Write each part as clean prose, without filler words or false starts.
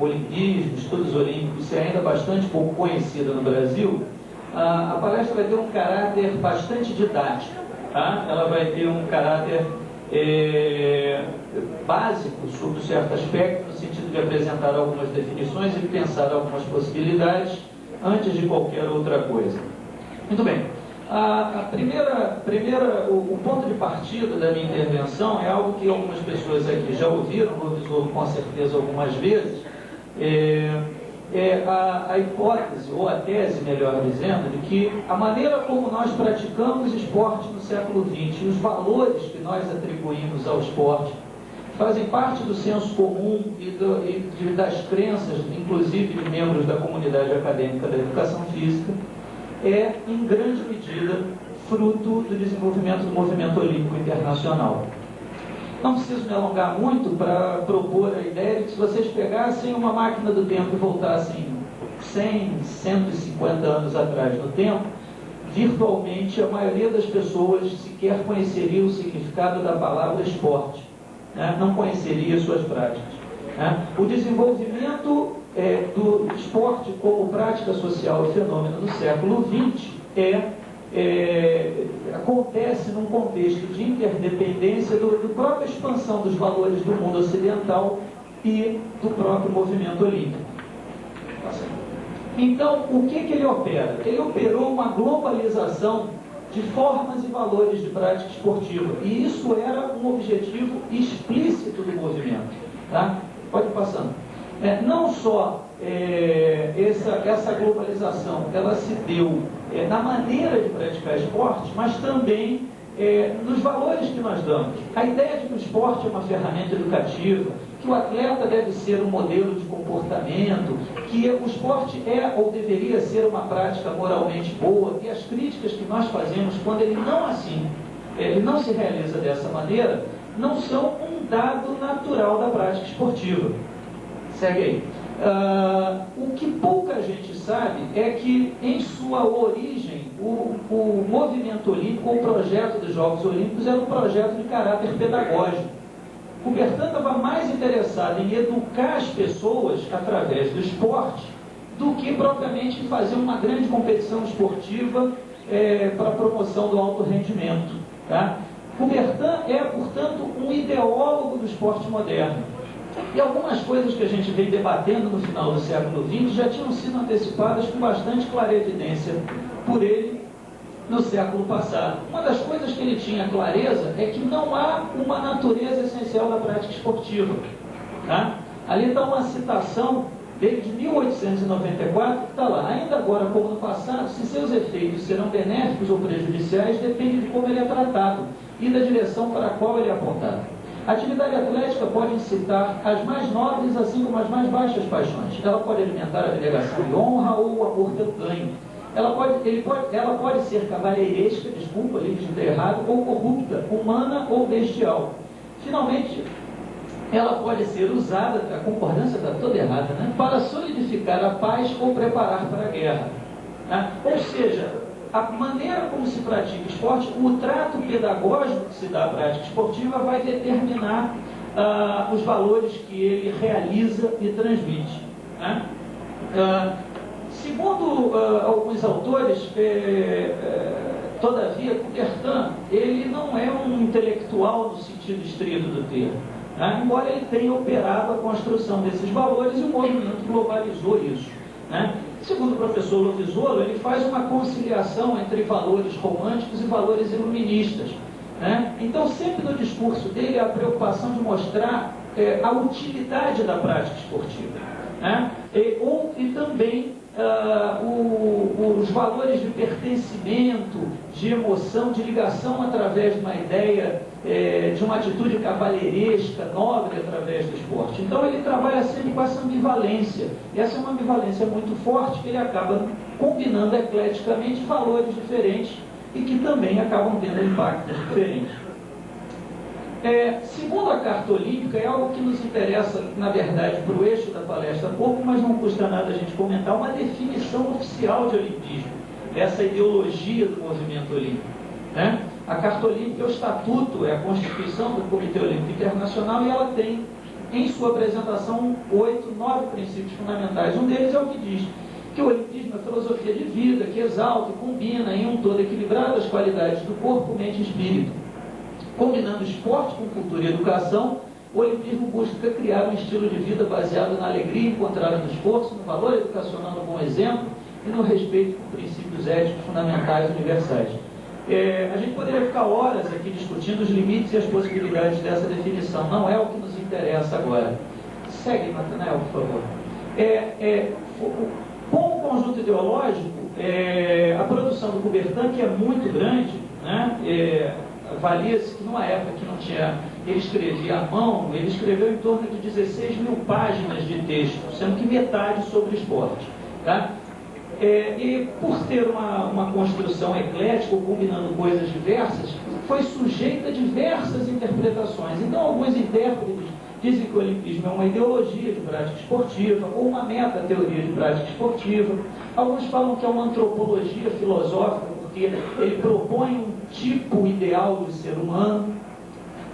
Olimpismo, estudos olímpicos, ser ainda bastante pouco conhecida no Brasil, a palestra vai ter um caráter bastante didático, tá? Ela vai ter um caráter básico sobre um certo aspecto, no sentido de apresentar algumas definições e pensar algumas possibilidades antes de qualquer outra coisa. Muito bem. O ponto de partida da minha intervenção é algo que algumas pessoas aqui já ouviram, ouviram com certeza algumas vezes, a hipótese, ou a tese, melhor dizendo, de que a maneira como nós praticamos esporte no século XX e os valores que nós atribuímos ao esporte fazem parte do senso comum e das crenças, inclusive de membros da comunidade acadêmica da educação física, é, em grande medida, fruto do desenvolvimento do movimento olímpico internacional. Não preciso me alongar muito para propor a ideia de que se vocês pegassem uma máquina do tempo e voltassem 100, 150 anos atrás no tempo, virtualmente a maioria das pessoas sequer conheceria o significado da palavra esporte, né? Não conheceria suas práticas, né? O desenvolvimento do esporte como prática social e fenômeno do século XX acontece num contexto de interdependência da própria expansão dos valores do mundo ocidental e do próprio movimento olímpico. Então, o que ele opera? Ele operou uma globalização de formas e valores de prática esportiva, e isso era um objetivo explícito do movimento, tá? Pode ir passando. Não só essa globalização, ela se deu na maneira de praticar esporte, mas também nos valores que nós damos. A ideia de que o esporte é uma ferramenta educativa, que o atleta deve ser um modelo de comportamento, que o esporte é ou deveria ser uma prática moralmente boa, e as críticas que nós fazemos quando ele não se realiza dessa maneira, não são um dado natural da prática esportiva. Segue aí. O que pouca gente sabe é que, em sua origem, o movimento olímpico, o projeto dos Jogos Olímpicos, era um projeto de caráter pedagógico. Coubertin estava mais interessado em educar as pessoas através do esporte do que propriamente em fazer uma grande competição esportiva para a promoção do alto rendimento. Tá? Coubertin é, portanto, um ideólogo do esporte moderno. E algumas coisas que a gente vem debatendo no final do século XX já tinham sido antecipadas com bastante clarevidência por ele no século passado. Uma das coisas que ele tinha clareza é que não há uma natureza essencial da prática esportiva. Tá? Ali está uma citação dele de 1894, que está lá. Ainda agora, como no passado, se seus efeitos serão benéficos ou prejudiciais, depende de como ele é tratado e da direção para a qual ele é apontado. A atividade atlética pode incitar as mais nobres, assim como as mais baixas paixões. Ela pode alimentar a abnegação de honra ou o amor pelo ganho. Ela pode ser cavalheiresca, desculpa, ali de errado, ou corrupta, humana ou bestial. Finalmente, ela pode ser usada, a concordância está toda errada, né? Para solidificar a paz ou preparar para a guerra. Né? Ou seja, a maneira como se pratica esporte, o trato pedagógico que se dá à prática esportiva vai determinar os valores que ele realiza e transmite. Né? Segundo alguns autores, todavia, Coubertin, ele não é um intelectual no sentido estrito do termo, né? Embora ele tenha operado a construção desses valores e o movimento globalizou isso. Né? Segundo o professor Lovisolo, ele faz uma conciliação entre valores românticos e valores iluministas. Né? Então, sempre no discurso dele, há a preocupação de mostrar a utilidade da prática esportiva. Né? E também os valores de pertencimento, de emoção, de ligação através de uma ideia, de uma atitude cavalheiresca, nobre através do esporte. Então ele trabalha sempre com essa ambivalência. E essa é uma ambivalência muito forte que ele acaba combinando ecleticamente valores diferentes e que também acabam tendo impactos diferentes. Segundo a Carta Olímpica, é algo que nos interessa, na verdade, para o eixo da palestra pouco, mas não custa nada a gente comentar, uma definição oficial de olimpismo, dessa ideologia do movimento olímpico. Né? A Carta Olímpica é o estatuto, é a constituição do Comitê Olímpico Internacional, e ela tem em sua apresentação 9 princípios fundamentais. Um deles é o que diz que o olimpismo é filosofia de vida, que exalta e combina em um todo equilibrado as qualidades do corpo, mente e espírito. Combinando esporte com cultura e educação, o olimpismo busca criar um estilo de vida baseado na alegria encontrada no esforço, no valor educacional do bom exemplo e no respeito por princípios éticos fundamentais universais. A gente poderia ficar horas aqui discutindo os limites e as possibilidades dessa definição. Não é o que nos interessa agora. Segue, Natanael, por favor. Com o conjunto ideológico, a produção do Coubertin, que é muito grande, né? Valia-se que numa época que não tinha, ele escrevia à mão, ele escreveu em torno de 16 mil páginas de texto, sendo que metade sobre esporte. Tá? E por ter uma construção eclética, combinando coisas diversas, foi sujeita a diversas interpretações. Então, alguns intérpretes dizem que o olimpismo é uma ideologia de prática esportiva ou uma meta-teoria de prática esportiva. Alguns falam que é uma antropologia filosófica, porque ele propõe um tipo ideal de ser humano,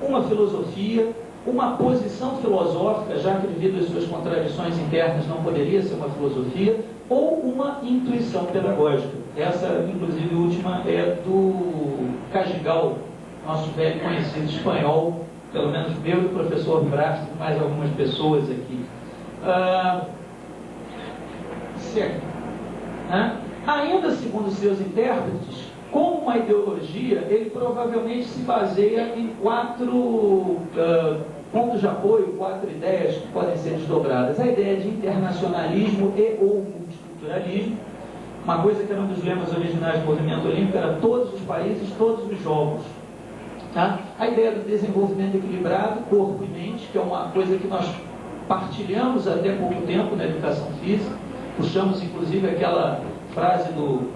uma filosofia, uma posição filosófica, já que devido às suas contradições internas não poderia ser uma filosofia, ou uma intuição pedagógica. Essa, inclusive, última é do Cagigal, nosso velho conhecido espanhol, pelo menos meu e do professor Bracho, e mais algumas pessoas aqui. Certo. Ainda segundo seus intérpretes, como uma ideologia, ele provavelmente se baseia em 4 pontos de apoio, 4 ideias que podem ser desdobradas. A ideia de internacionalismo e ou multiculturalismo, uma coisa que era um dos lemas originais do movimento olímpico, era todos os países, todos os jogos. Tá? A ideia do desenvolvimento equilibrado, corpo e mente, que é uma coisa que nós partilhamos até pouco tempo na educação física, puxamos inclusive aquela frase do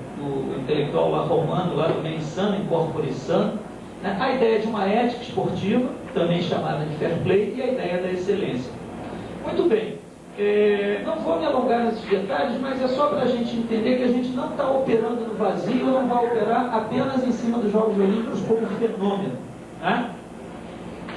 intelectual lá romano, lá do mens sana in corpore sano, né? A ideia de uma ética esportiva, também chamada de fair play, e a ideia da excelência. Muito bem, não vou me alongar nesses detalhes, mas é só para a gente entender que a gente não está operando no vazio, não vai operar apenas em cima dos Jogos Olímpicos como fenômeno. Né?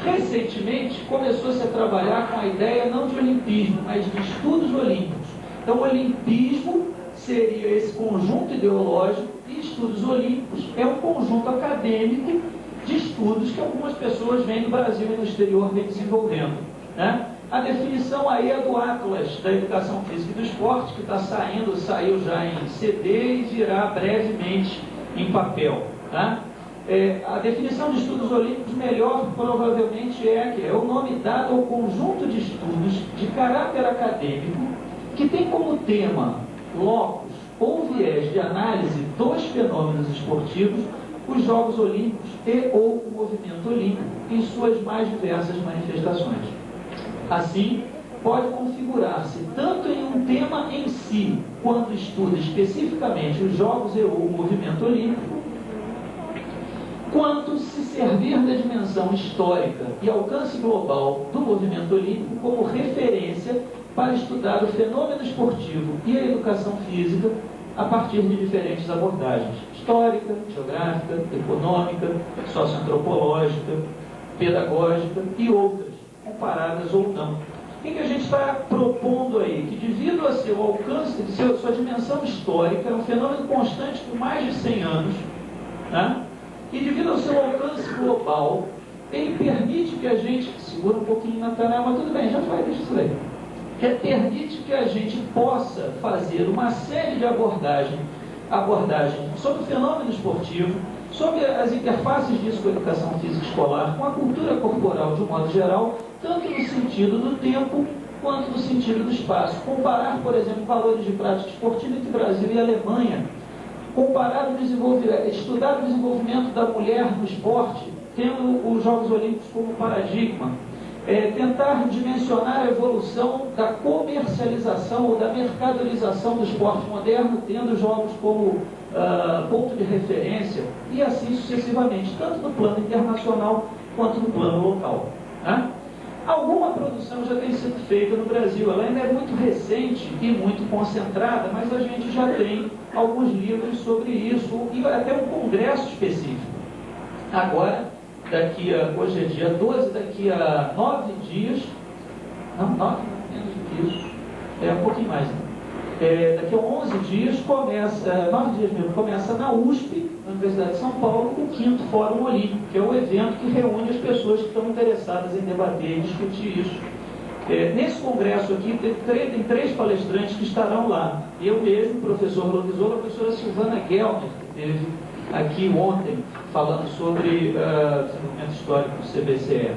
Recentemente começou-se a trabalhar com a ideia não de olimpismo, mas de estudos olímpicos. Então, o olimpismo seria esse conjunto ideológico e estudos olímpicos é um conjunto acadêmico de estudos que algumas pessoas vêm do Brasil e no exterior vêm desenvolvendo. Né? A definição aí é do Atlas da Educação Física e do Esporte, que saiu já em CD e virá brevemente em papel. Tá? A definição de estudos olímpicos melhor provavelmente que é o nome dado ao conjunto de estudos de caráter acadêmico que tem como tema, locus ou viés de análise dos fenômenos esportivos, os Jogos Olímpicos e ou o movimento olímpico em suas mais diversas manifestações. Assim, pode configurar-se tanto em um tema em si, quando estuda especificamente os Jogos e ou o movimento olímpico, quanto se servir da dimensão histórica e alcance global do movimento olímpico como referência para estudar o fenômeno esportivo e a educação física a partir de diferentes abordagens: histórica, geográfica, econômica, socioantropológica, pedagógica e outras, comparadas ou não. O que a gente está propondo aí? Que devido a seu alcance, sua dimensão histórica, é um fenômeno constante por mais de 100 anos, né? E devido ao seu alcance global, ele permite que a gente... Segura um pouquinho na tela, mas tudo bem, já vai, deixa isso aí. Permite que a gente possa fazer uma série de abordagens sobre o fenômeno esportivo, sobre as interfaces disso com a educação física escolar, com a cultura corporal de um modo geral, tanto no sentido do tempo quanto no sentido do espaço. Comparar, por exemplo, valores de prática esportiva entre Brasil e Alemanha, estudar o desenvolvimento da mulher no esporte, tendo os Jogos Olímpicos como paradigma, tentar dimensionar a evolução da comercialização ou da mercadorização do esporte moderno, tendo os Jogos como ponto de referência, e assim sucessivamente, tanto no plano internacional quanto no plano local. Né? Alguma produção já tem sido feita no Brasil, ela ainda é muito recente e muito concentrada, mas a gente já tem alguns livros sobre isso e até um congresso específico. Agora, hoje é dia 12, daqui a 9 dias, não, 9, menos do que isso, um pouquinho mais. Daqui a 11 dias começa, 9 dias mesmo, começa na USP, na Universidade de São Paulo, o 5º Fórum Olímpico, que é o evento que reúne as pessoas que estão interessadas em debater e discutir isso. Nesse congresso aqui, tem 3 palestrantes que estarão lá. Eu mesmo, o professor Lovisolo, a professora Silvana Gelner, que esteve aqui ontem, falando sobre desenvolvimento histórico do CBCE.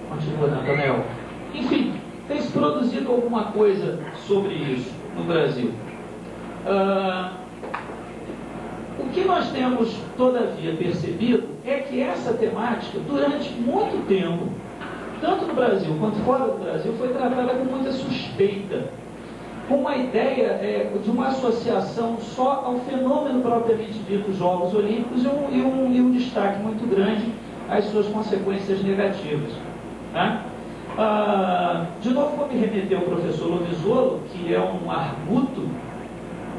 Continua, Nathanael. Enfim, tem se produzido alguma coisa sobre isso no Brasil. O que nós temos, todavia, percebido é que essa temática, durante muito tempo, tanto no Brasil quanto fora do Brasil, foi tratada com muita suspeita, com uma ideia de uma associação só ao fenômeno propriamente dito dos Jogos Olímpicos e um destaque muito grande às suas consequências negativas. Né? De novo, vou me remeter ao professor Lovisolo, que é um arguto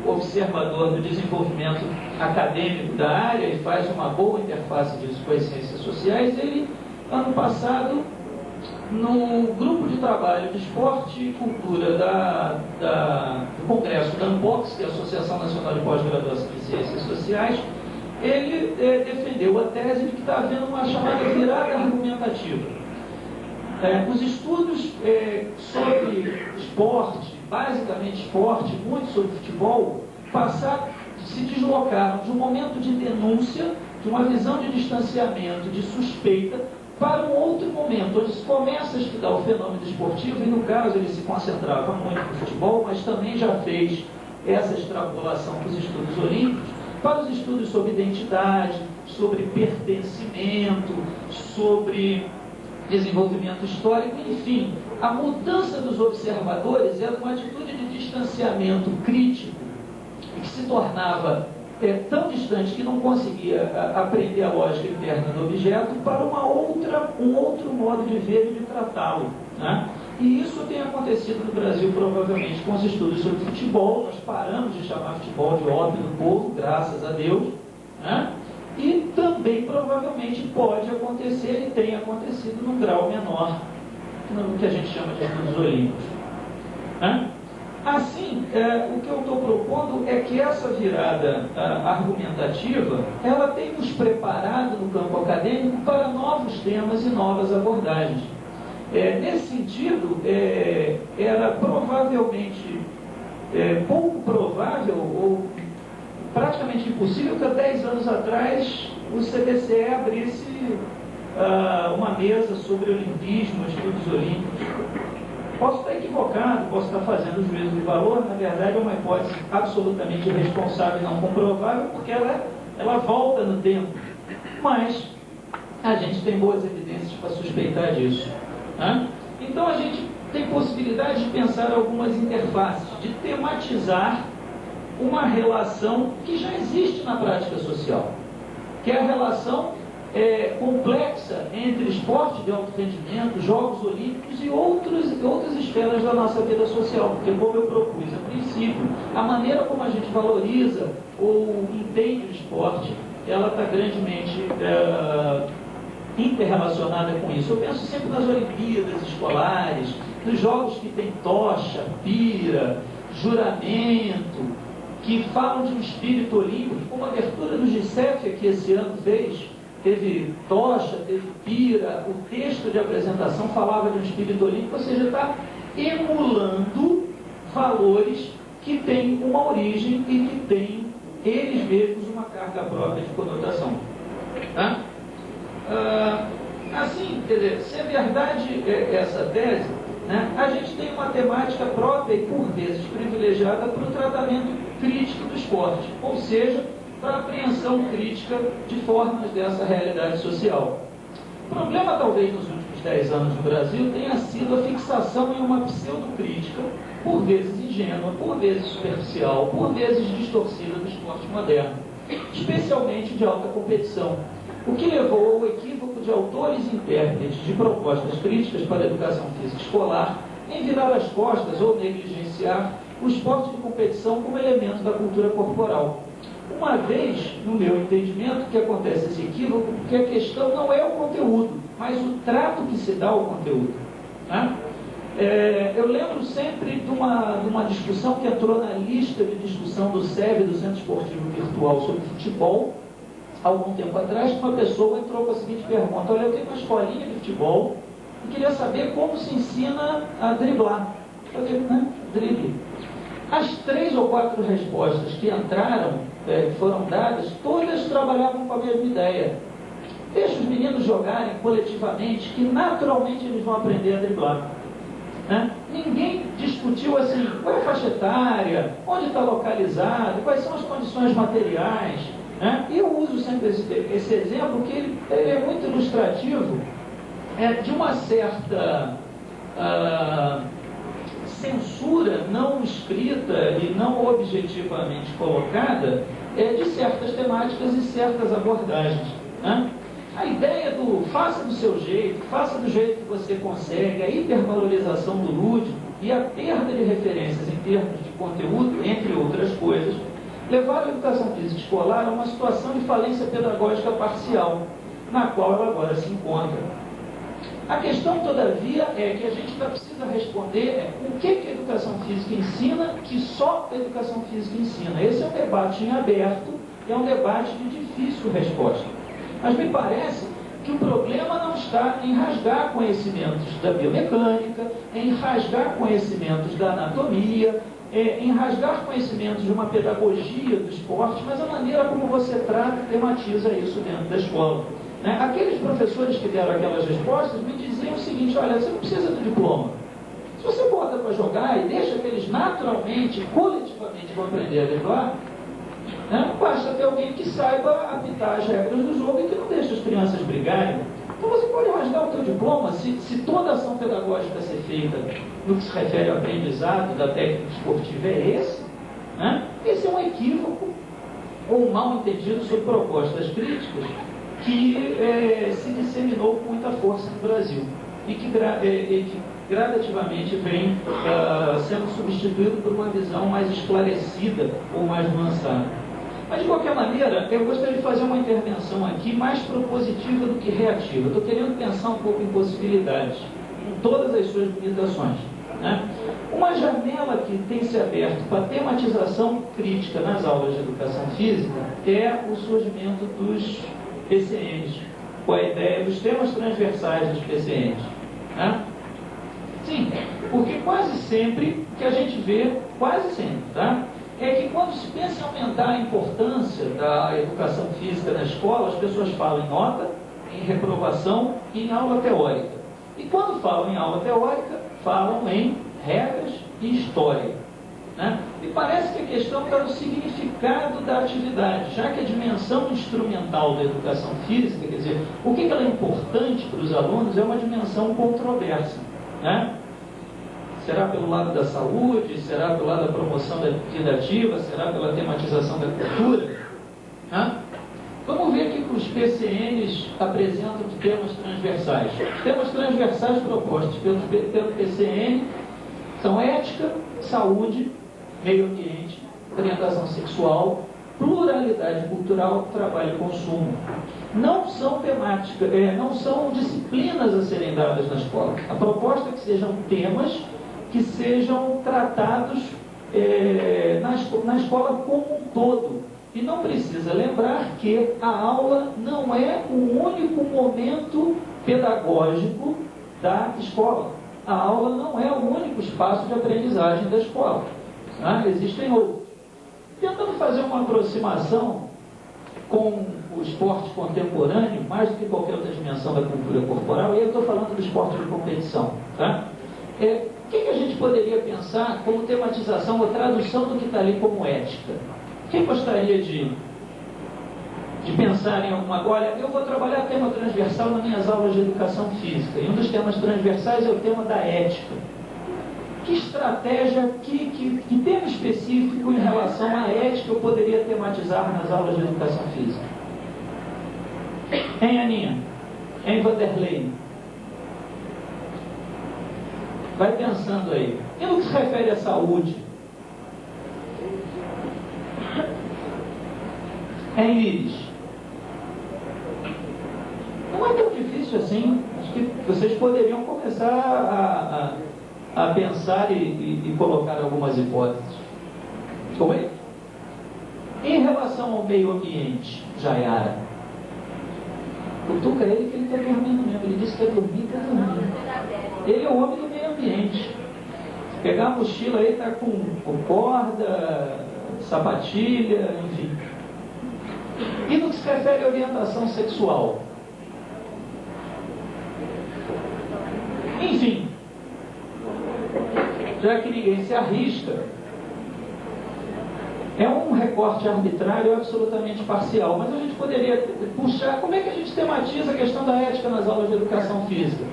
observador do desenvolvimento acadêmico da área e faz uma boa interface disso com as ciências sociais. Ele, ano passado, no grupo de trabalho de esporte e cultura do Congresso da ANPOX, que é a Associação Nacional de Pós-Graduação em Ciências Sociais, ele defendeu a tese de que está havendo uma chamada virada argumentativa. Os estudos sobre esporte, basicamente esporte, muito sobre futebol, se deslocaram de um momento de denúncia, de uma visão de distanciamento, de suspeita, para um outro momento, onde se começa a estudar o fenômeno esportivo, e no caso ele se concentrava muito no futebol, mas também já fez essa extrapolação para os estudos olímpicos, para os estudos sobre identidade, sobre pertencimento, sobre desenvolvimento histórico, enfim, a mudança dos observadores era uma atitude de distanciamento crítico, que se tornava tão distante que não conseguia aprender a lógica interna do objeto, para um outro modo de ver e de tratá-lo. Né? E isso tem acontecido no Brasil, provavelmente, com os estudos sobre futebol. Nós paramos de chamar futebol de hobby do povo, graças a Deus. Né? E também, provavelmente, pode acontecer, e tem acontecido num grau menor, no que a gente chama de estudos olímpicos. Né? Assim, o que eu estou propondo é que essa virada argumentativa, ela tem nos preparado no campo acadêmico para novos temas e novas abordagens. Nesse sentido, era provavelmente pouco provável, ou praticamente impossível, que há 10 anos atrás o CBCE abrisse uma mesa sobre olimpismo, estudos olímpicos. Posso estar equivocado, posso estar fazendo juízo de valor, na verdade é uma hipótese absolutamente irresponsável e não comprovável, porque ela volta no tempo. Mas a gente tem boas evidências para suspeitar disso. Né? Então a gente tem possibilidade de pensar algumas interfaces, de tematizar uma relação que já existe na prática social, que é a relação complexa entre esporte de alto rendimento, Jogos Olímpicos e outras esferas da nossa vida social, porque, como eu propus a princípio, a maneira como a gente valoriza ou entende o esporte, ela está grandemente interrelacionada com isso. Eu penso sempre nas Olimpíadas escolares, nos jogos que tem tocha, pira, juramento, que falam de um espírito olímpico, como a abertura do G7 que esse ano fez. Teve tocha, teve pira, o texto de apresentação falava de um espírito olímpico, ou seja, está emulando valores que têm uma origem e que têm, eles mesmos, uma carga própria de conotação. Tá? Assim, quer dizer, se é verdade essa tese, né, a gente tem uma temática própria e, por vezes, privilegiada para o tratamento crítico do esporte, ou seja, para a apreensão crítica de formas dessa realidade social. O problema, talvez, nos últimos 10 anos no Brasil, tenha sido a fixação em uma pseudocrítica, por vezes ingênua, por vezes superficial, por vezes distorcida do esporte moderno, especialmente de alta competição, o que levou ao equívoco de autores e intérpretes de propostas críticas para a educação física escolar em virar as costas ou negligenciar o esporte de competição como elemento da cultura corporal. Uma vez, no meu entendimento, que acontece esse equívoco, porque a questão não é o conteúdo, mas o trato que se dá ao conteúdo. Né? Eu lembro sempre de uma discussão que entrou na lista de discussão do SEB, do Centro Esportivo Virtual, sobre futebol, há algum tempo atrás, que uma pessoa entrou com a seguinte pergunta: olha, eu tenho uma escolinha de futebol e queria saber como se ensina a driblar. Eu digo, né? Drible. As 3 ou 4 respostas que entraram, que foram dadas, todas trabalhavam com a mesma ideia. Deixa os meninos jogarem coletivamente, que naturalmente eles vão aprender a driblar. Né? Ninguém discutiu assim, qual é a faixa etária, onde está localizado, quais são as condições materiais. Né? E eu uso sempre esse exemplo, que ele é muito ilustrativo de uma certa censura não escrita e não objetivamente colocada de certas temáticas e certas abordagens. Né? A ideia do faça do seu jeito, faça do jeito que você consegue, a hipervalorização do lúdico e a perda de referências em termos de conteúdo, entre outras coisas, levaram a educação física escolar a uma situação de falência pedagógica parcial, na qual ela agora se encontra. A questão, todavia, é que a gente ainda precisa responder o que a educação física ensina, que só a educação física ensina. Esse é um debate em aberto, é um debate de difícil resposta. Mas me parece que o problema não está em rasgar conhecimentos da biomecânica, em rasgar conhecimentos da anatomia, em rasgar conhecimentos de uma pedagogia do esporte, mas a maneira como você trata e tematiza isso dentro da escola. Né? Aqueles professores que deram aquelas respostas me diziam o seguinte: olha, você não precisa do diploma. Se você bota para jogar e deixa que eles naturalmente, coletivamente vão aprender a driblar, né? Basta ter alguém que saiba apitar as regras do jogo e que não deixe as crianças brigarem. Então você pode rasgar o teu diploma se toda a ação pedagógica a ser feita no que se refere ao aprendizado da técnica esportiva é esse. Né? Esse é um equívoco ou um mal entendido sobre propostas críticas que se disseminou com muita força no Brasil e que gradativamente vem sendo substituído por uma visão mais esclarecida ou mais nuançada. Mas, de qualquer maneira, eu gostaria de fazer uma intervenção aqui mais propositiva do que reativa. Estou querendo pensar um pouco em possibilidades, em todas as suas limitações. Né? Uma janela que tem se aberto para a tematização crítica nas aulas de educação física é o surgimento dos PCNs, com a ideia dos temas transversais dos PCNs. Né? Sim, porque quase sempre que a gente vê, quase sempre, tá? É que quando se pensa em aumentar a importância da educação física na escola, as pessoas falam em nota, em reprovação e em aula teórica. E quando falam em aula teórica, falam em regras e história. Né? E parece que a questão está no significado da atividade, já que a dimensão instrumental da educação física, quer dizer, o que ela é importante para os alunos, é uma dimensão controversa. Né? Será pelo lado da saúde, será pelo lado da promoção da vida ativa, será pela tematização da cultura? Né? Vamos ver aqui que os PCNs apresentam de temas transversais. Os temas transversais propostos pelo PCN são ética, saúde, meio ambiente, orientação sexual, pluralidade cultural, trabalho e consumo. Não são temáticas, não são disciplinas a serem dadas na escola. A proposta é que sejam temas que sejam tratados na escola como um todo. E não precisa lembrar que a aula não é o único momento pedagógico da escola. A aula não é o único espaço de aprendizagem da escola. Tá? Existem outros. Tentando fazer uma aproximação com o esporte contemporâneo, mais do que qualquer outra dimensão da cultura corporal, e eu estou falando do esporte de competição. Tá? O que a gente poderia pensar como tematização ou tradução do que está ali como ética? Quem gostaria de pensar em alguma... Olha, eu vou trabalhar tema transversal nas minhas aulas de educação física, e um dos temas transversais é o tema da ética. Que estratégia, que tema específico em relação à ética eu poderia tematizar nas aulas de educação física? Hein, Aninha? Hein, Vanderlei? Vai pensando aí. E no que se refere à saúde? Hein, Iris? Não é tão difícil assim. Acho que vocês poderiam começar a pensar e colocar algumas hipóteses. Como é? Em relação ao meio ambiente, Jaiara, cutuca ele que ele está dormindo mesmo. Ele disse que é dormir, está dormindo. Ele é o homem do meio ambiente. Pegar a mochila aí, está com corda, sapatilha, enfim. E no que se refere à orientação sexual? Enfim, já que ninguém se arrisca, é um recorte arbitrário absolutamente parcial, mas a gente poderia puxar, como é que a gente tematiza a questão da ética nas aulas de educação física?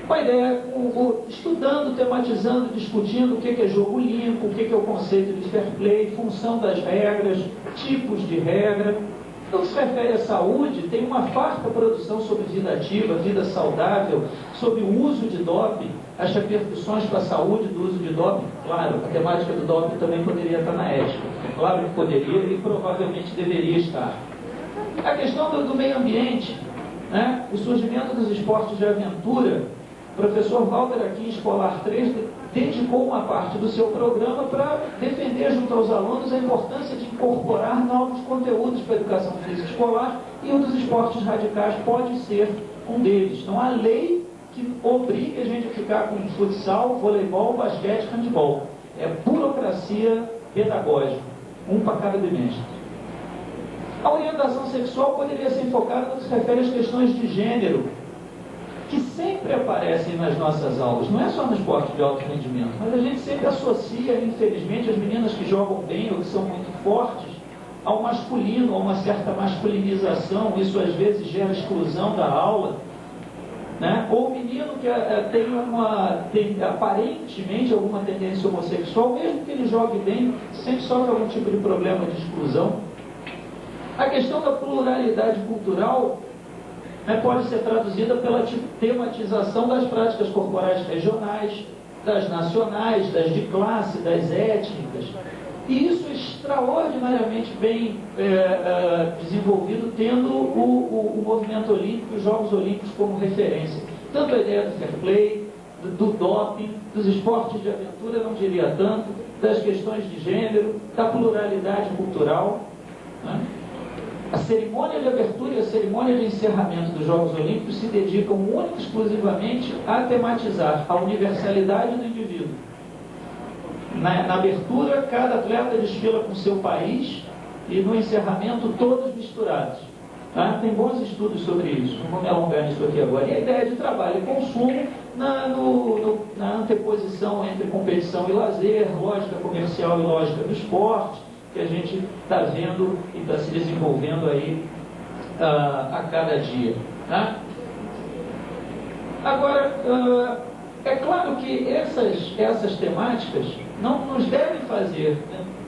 Com a ideia, estudando, tematizando, discutindo o que é jogo limpo, o que é o conceito de fair play, função das regras, tipos de regra. No que se refere à saúde, tem uma farta produção sobre vida ativa, vida saudável, sobre o uso de doping, as repercussões para a saúde do uso de doping. Claro, a temática do doping também poderia estar na ética. Claro que poderia e provavelmente deveria estar. A questão do meio ambiente, né? O surgimento dos esportes de aventura. O professor Walter, aqui em Escolar 3, dedicou uma parte do seu programa para defender junto aos alunos a importância de incorporar novos conteúdos para a educação física escolar, e um dos esportes radicais pode ser um deles. Não há lei que obrigue a gente a ficar com futsal, voleibol, basquete, handebol. É burocracia pedagógica, um para cada bimestre. A orientação sexual poderia ser enfocada no que se refere às questões de gênero, que sempre aparecem nas nossas aulas, não é só no esporte de alto rendimento, mas a gente sempre associa, infelizmente, as meninas que jogam bem ou que são muito fortes ao masculino, a uma certa masculinização. Isso às vezes gera exclusão da aula, né? Ou o menino que tem aparentemente alguma tendência homossexual, mesmo que ele jogue bem, sempre sofre algum tipo de problema de exclusão. A questão da pluralidade cultural pode ser traduzida pela tematização das práticas corporais regionais, das nacionais, das de classe, das étnicas. E isso é extraordinariamente bem desenvolvido, tendo o movimento olímpico, os Jogos Olímpicos como referência. Tanto a ideia do fair play, do doping, dos esportes de aventura, não diria tanto, das questões de gênero, da pluralidade cultural, né? A cerimônia de abertura e a cerimônia de encerramento dos Jogos Olímpicos se dedicam única e exclusivamente a tematizar a universalidade do indivíduo. Na abertura, cada atleta desfila com seu país, e no encerramento, todos misturados. Tá? Tem bons estudos sobre isso, não vou me alongar nisso aqui agora. E a ideia de trabalho e consumo na anteposição entre competição e lazer, lógica comercial e lógica do esporte, que a gente está vendo e está se desenvolvendo aí a cada dia. Tá? Agora, é claro que essas temáticas não nos devem fazer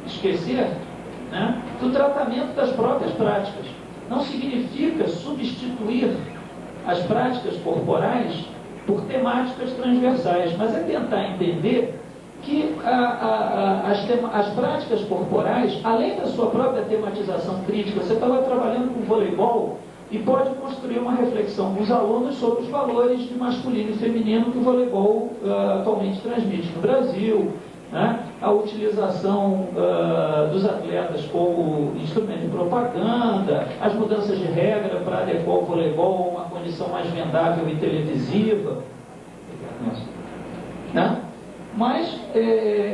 esquecer, né, do tratamento das próprias práticas. Não significa substituir as práticas corporais por temáticas transversais, mas é tentar entender que as práticas corporais, além da sua própria tematização crítica, você estava trabalhando com voleibol e pode construir uma reflexão com os alunos sobre os valores de masculino e feminino que o voleibol atualmente transmite no Brasil, né? A utilização dos atletas como instrumento de propaganda, as mudanças de regra para adequar o voleibol a uma condição mais vendável e televisiva. Né? Mas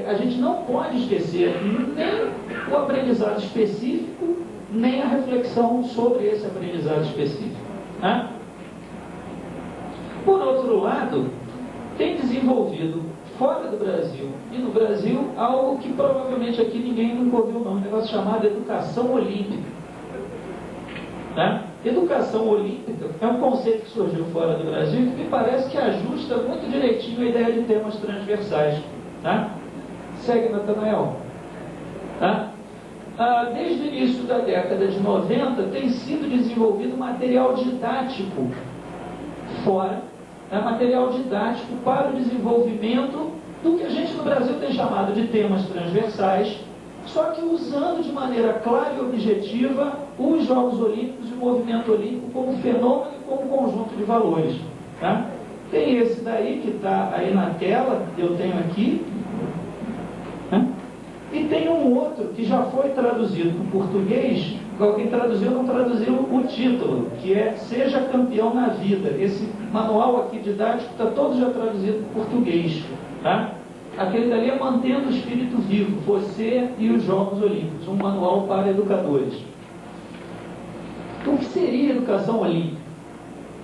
a gente não pode esquecer nem o aprendizado específico, nem a reflexão sobre esse aprendizado específico. Né? Por outro lado, tem desenvolvido fora do Brasil e no Brasil algo que provavelmente aqui ninguém nunca ouviu não, um negócio chamado educação olímpica. Né? Educação olímpica é um conceito que surgiu fora do Brasil e que me parece que ajusta muito direitinho a ideia de temas transversais. Tá? Segue, Natanael. Tá? Desde o início da década de 90 tem sido desenvolvido material didático fora, material didático para o desenvolvimento do que a gente no Brasil tem chamado de temas transversais, só que usando de maneira clara e objetiva os Jogos Olímpicos e o movimento olímpico como fenômeno e como conjunto de valores. Tá? Tem esse daí que está aí na tela, eu tenho aqui, né? E tem um outro que já foi traduzido para o português. Quem traduziu não traduziu o título, que é Seja Campeão na Vida. Esse manual aqui didático está todo já traduzido para o português, tá? Aquele dali é Mantendo o Espírito Vivo, Você e os Jogos Olímpicos, um manual para educadores. O que seria educação olímpica?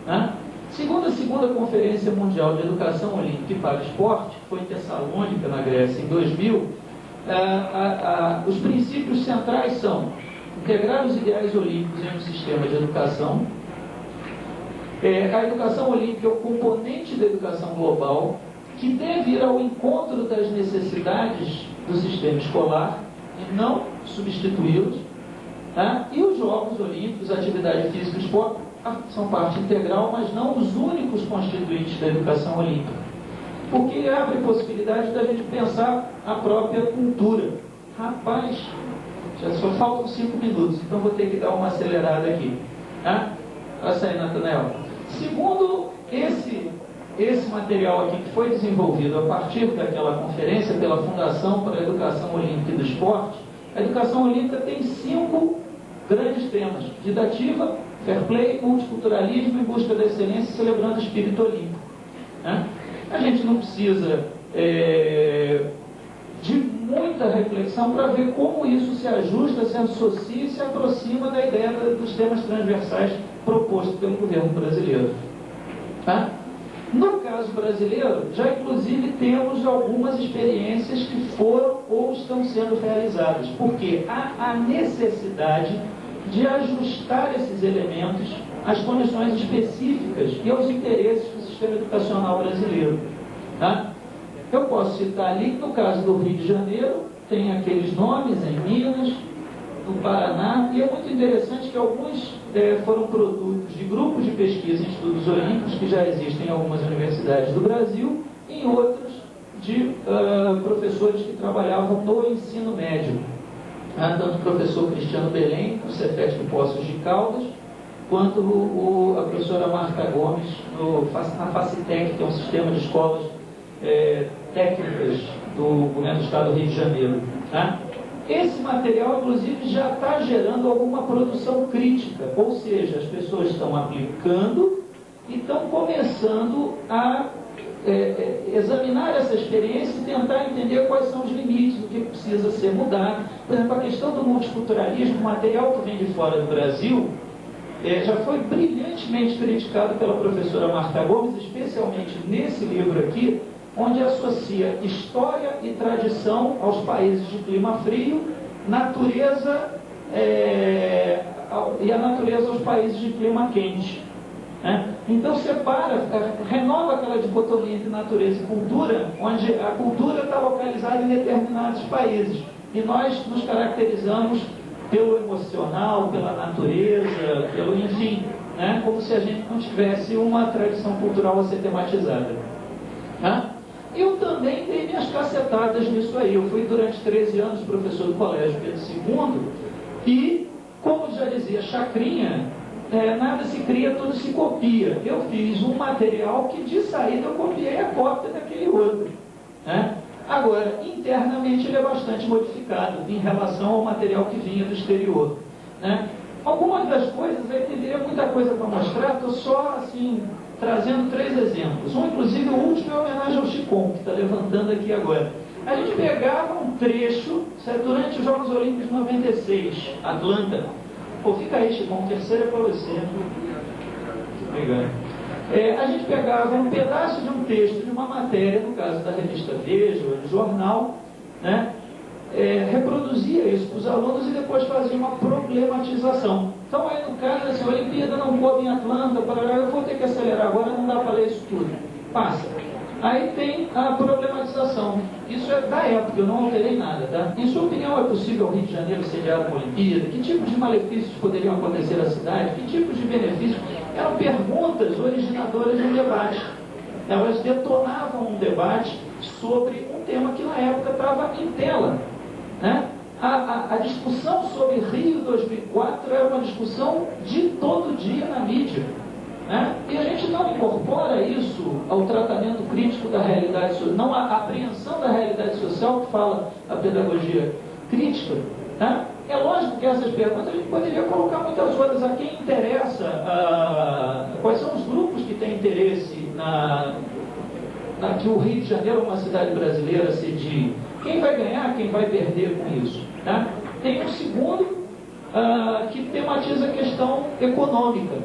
Né? Segundo a segunda Conferência Mundial de Educação Olímpica e para o Esporte, que foi em Tessalônica, na Grécia, em 2000, os princípios centrais são integrar os ideais olímpicos em um sistema de educação. A educação olímpica é o componente da educação global, que deve ir ao encontro das necessidades do sistema escolar e não substituí-los. Tá? E os Jogos Olímpicos, atividade física e esporte, são parte integral, mas não os únicos constituintes da educação olímpica. Porque abre possibilidade da gente pensar a própria cultura. Rapaz, já só faltam 5 minutos, então vou ter que dar uma acelerada aqui. Tá? Passa aí, Natanael. Segundo esse material aqui que foi desenvolvido a partir daquela conferência pela Fundação para a Educação Olímpica e do Esporte, a educação olímpica tem 5 grandes temas: didativa, fair play, multiculturalismo, em busca da excelência, celebrando o espírito olímpico. Né? A gente não precisa de muita reflexão para ver como isso se ajusta, se associa e se aproxima da ideia dos temas transversais propostos pelo governo brasileiro. Tá? No caso brasileiro, já inclusive temos algumas experiências que foram ou estão sendo realizadas, porque há a necessidade de ajustar esses elementos às condições específicas e aos interesses do sistema educacional brasileiro. Tá? Eu posso citar ali que no caso do Rio de Janeiro, tem aqueles nomes em Minas, no Paraná, e é muito interessante que alguns foram produtos de grupos de pesquisa em estudos olímpicos que já existem em algumas universidades do Brasil, e em outros de professores que trabalhavam no ensino médio. Tanto o professor Cristiano Belém, do Cefet de Poços de Caldas, quanto a professora Marta Gomes, na Facitec, que é um sistema de escolas técnicas do governo do Estado do Rio de Janeiro. Tá? Esse material, inclusive, já está gerando alguma produção crítica, ou seja, as pessoas estão aplicando e estão começando a examinar essa experiência e tentar entender quais são os limites, o que precisa ser mudado. Por exemplo, a questão do multiculturalismo, o material que vem de fora do Brasil, já foi brilhantemente criticado pela professora Marta Gomes, especialmente nesse livro aqui, onde associa história e tradição aos países de clima frio, natureza e a natureza aos países de clima quente. Né? Então separa, renova aquela dicotomia entre natureza e cultura, onde a cultura está localizada em determinados países. E nós nos caracterizamos pelo emocional, pela natureza, pelo enfim, né? Como se a gente não tivesse uma tradição cultural a ser tematizada. Né? Eu também dei minhas cacetadas nisso aí. Eu fui durante 13 anos professor do Colégio Pedro II e, como já dizia Chacrinha, nada se cria, tudo se copia. Eu fiz um material que de saída eu copiei a cópia daquele outro. Né? Agora, internamente ele é bastante modificado em relação ao material que vinha do exterior. Né? Algumas das coisas, aí teria muita coisa para mostrar, estou só assim trazendo 3 exemplos. Um, inclusive, o último é uma homenagem ao Chicom, que está levantando aqui agora. A gente pegava um trecho, durante os Jogos Olímpicos de 96, Atlanta. Pô, fica aí, Chicom, terceiro é para você. Obrigado. A gente pegava um pedaço de um texto, de uma matéria, no caso da revista Veja, ou do jornal, né? Reproduzia isso para os alunos e depois fazia uma problematização. Então aí no caso, assim, a Olimpíada não coube em Atlanta, eu vou ter que acelerar agora, não dá para ler isso tudo. Passa. Aí tem a problematização. Isso é da época, eu não alterei nada, tá? Em sua opinião, é possível o Rio de Janeiro sediar uma Olimpíada? Que tipos de malefícios poderiam acontecer à cidade? Que tipos de benefícios? Eram perguntas originadoras de um debate. Elas detonavam um debate sobre um tema que na época estava em tela. Né? A discussão sobre Rio 2004 era uma discussão de todo dia na mídia. né? E a gente não incorpora isso ao tratamento crítico da realidade social, não a apreensão da realidade social que fala a pedagogia crítica, né? É lógico que essas perguntas a gente poderia colocar muitas outras. A quem interessa, quais são os grupos que têm interesse que o Rio de Janeiro, uma cidade brasileira, sedie? Quem vai ganhar, quem vai perder com isso? Né? Tem um segundo que tematiza a questão econômica.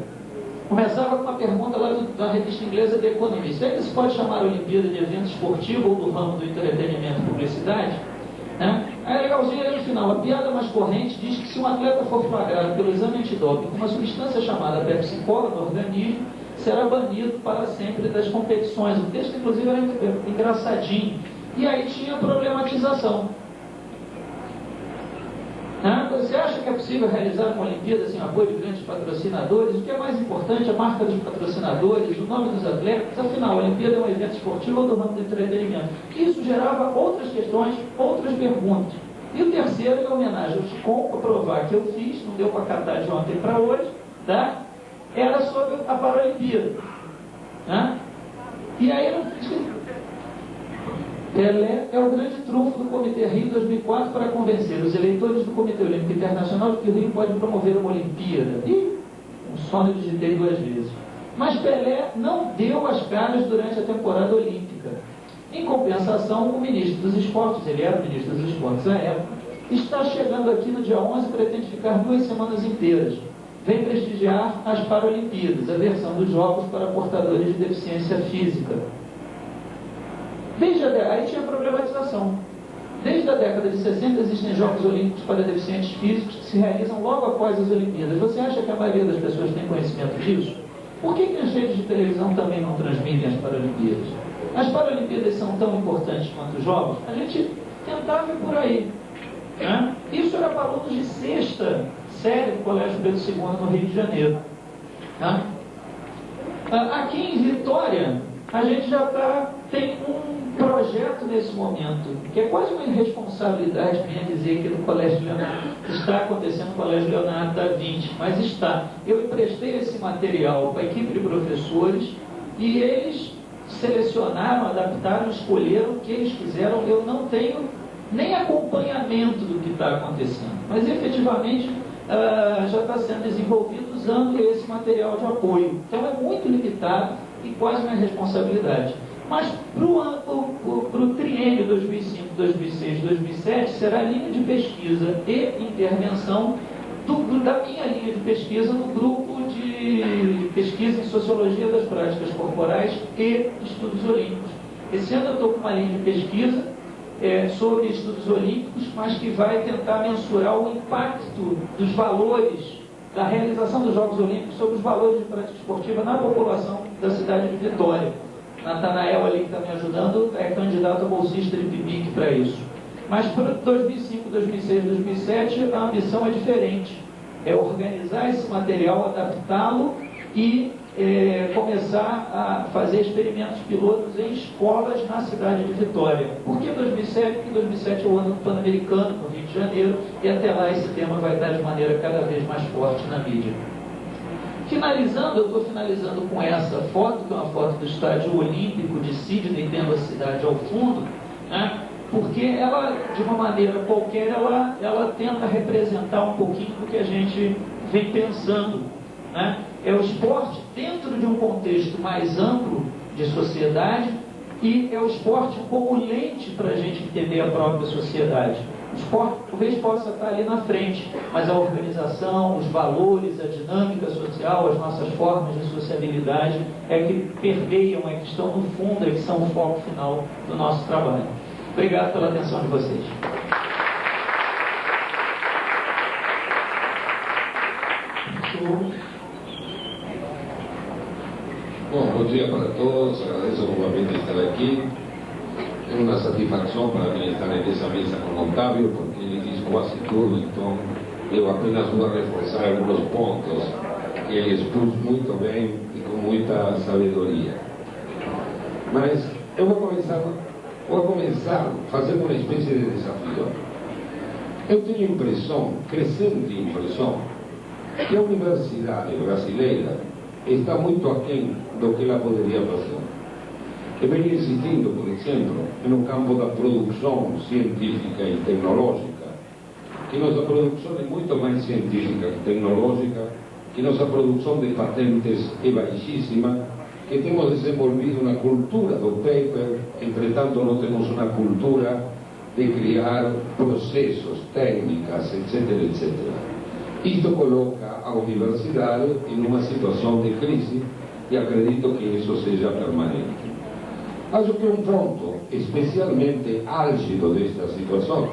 Começava com uma pergunta lá da revista inglesa The Economist. Será que se pode chamar a Olimpíada de evento esportivo ou do ramo do entretenimento e publicidade? Né? Aí é legalzinho ali no final. A piada mais corrente diz que se um atleta for flagrado pelo exame antidoping com uma substância chamada Pepsi-Cola no organismo, será banido para sempre das competições. O texto, inclusive, era engraçadinho. E aí tinha problematização. Você acha que é possível realizar uma Olimpíada sem apoio de grandes patrocinadores? O que é mais importante, a marca dos patrocinadores, o nome dos atletas? Afinal, a Olimpíada é um evento esportivo ou do ramo do entretenimento? Isso gerava outras questões, outras perguntas. E o terceiro, em homenagem ao Chicom, para provar que eu fiz, não deu para catar de ontem para hoje, tá? Era sobre a Paralimpíada. Né? E aí eu Pelé é o grande trunfo do Comitê Rio 2004 para convencer os eleitores do Comitê Olímpico Internacional de que o Rio pode promover uma Olimpíada. E um sonho eu digitei 2 vezes. Mas Pelé não deu as caras durante a temporada olímpica. Em compensação, o ministro dos Esportes, ele era o ministro dos Esportes à época, está chegando aqui no dia 11 e pretende ficar 2 semanas inteiras. Vem prestigiar as Paralimpíadas, a versão dos Jogos para portadores de deficiência física. Aí tinha problematização. Desde a década de 60 existem Jogos Olímpicos para deficientes físicos que se realizam logo após as Olimpíadas. Você acha que a maioria das pessoas tem conhecimento disso? Por que as redes de televisão também não transmitem as Paralimpíadas? As Paralimpíadas são tão importantes quanto os Jogos? A gente tentava ir por aí. Né? Isso era para alunos de 6ª série do Colégio Pedro II no Rio de Janeiro. Né? Aqui em Vitória, a gente já tem um projeto nesse momento, que é quase uma irresponsabilidade minha dizer que no Colégio Leonardo está acontecendo no Colégio Leonardo da Vinci, mas está. Eu emprestei esse material para a equipe de professores e eles selecionaram, adaptaram, escolheram o que eles quiseram. Eu não tenho nem acompanhamento do que está acontecendo, mas efetivamente já está sendo desenvolvido usando esse material de apoio. Então é muito limitado e quase uma irresponsabilidade. Mas para o triênio 2005, 2006, 2007, será a linha de pesquisa e intervenção da minha linha de pesquisa no grupo de pesquisa em Sociologia das Práticas Corporais e Estudos Olímpicos. Esse ano eu estou com uma linha de pesquisa sobre estudos olímpicos, mas que vai tentar mensurar o impacto dos valores da realização dos Jogos Olímpicos sobre os valores de prática esportiva na população da cidade de Vitória. Natanael ali que está me ajudando é candidato a bolsista de PIBIC para isso. Mas para 2005, 2006, 2007 a ambição é diferente. É organizar esse material, adaptá-lo e começar a fazer experimentos pilotos em escolas na cidade de Vitória. Por que 2007? Porque 2007 é o ano do Pan-Americano no Rio de Janeiro e até lá esse tema vai estar de maneira cada vez mais forte na mídia. Finalizando, eu estou finalizando com essa foto, que é uma foto do Estádio Olímpico de Sydney, tendo a cidade ao fundo, né? Porque ela, de uma maneira qualquer, ela tenta representar um pouquinho do que a gente vem pensando. Né? É o esporte dentro de um contexto mais amplo de sociedade e é o esporte como lente para a gente entender a própria sociedade. O esporte talvez possa estar ali na frente, mas a organização, os valores, a dinâmica social, as nossas formas de sociabilidade é que permeiam, é que estão no fundo, é que são o foco final do nosso trabalho. Obrigado pela atenção de vocês. Bom dia para todos, agradeço novamente estar aqui. É uma satisfação para mim estar nessa mesa com o Otávio, porque ele diz quase tudo, então eu apenas vou reforçar alguns pontos que ele expôs muito bem e com muita sabedoria. Mas eu vou começar fazendo uma espécie de desafio. Eu tenho impressão, crescente impressão, que a universidade brasileira está muito aquém do que ela poderia fazer. E vem existindo, por exemplo, no campo da produção científica e tecnológica, que nossa produção é muito mais científica que tecnológica, que nossa produção de patentes é baixíssima, que temos desenvolvido uma cultura do paper, entretanto não temos uma cultura de criar processos, técnicas, etc, etc. Isto coloca a universidade em uma situação de crise e acredito que isso seja permanente. Acho que um ponto especialmente álgido desta situação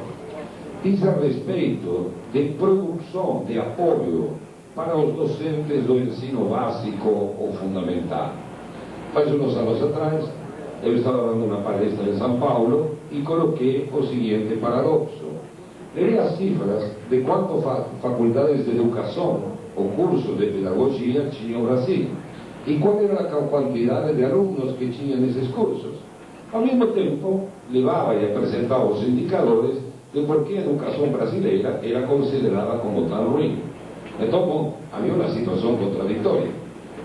diz a respeito de produção de apoio para os docentes do ensino básico ou fundamental. Faz uns anos atrás, eu estava dando uma palestra em São Paulo e coloquei o seguinte paradoxo. Levei as cifras de quantas faculdades de educação ou cursos de pedagogia tinha o Brasil e qual era a quantidade de alunos que tinha nesses cursos. Ao mesmo tempo, levava e apresentava os indicadores de por que a educação brasileira era considerada como tão ruim. Então, bom, havia uma situação contraditória.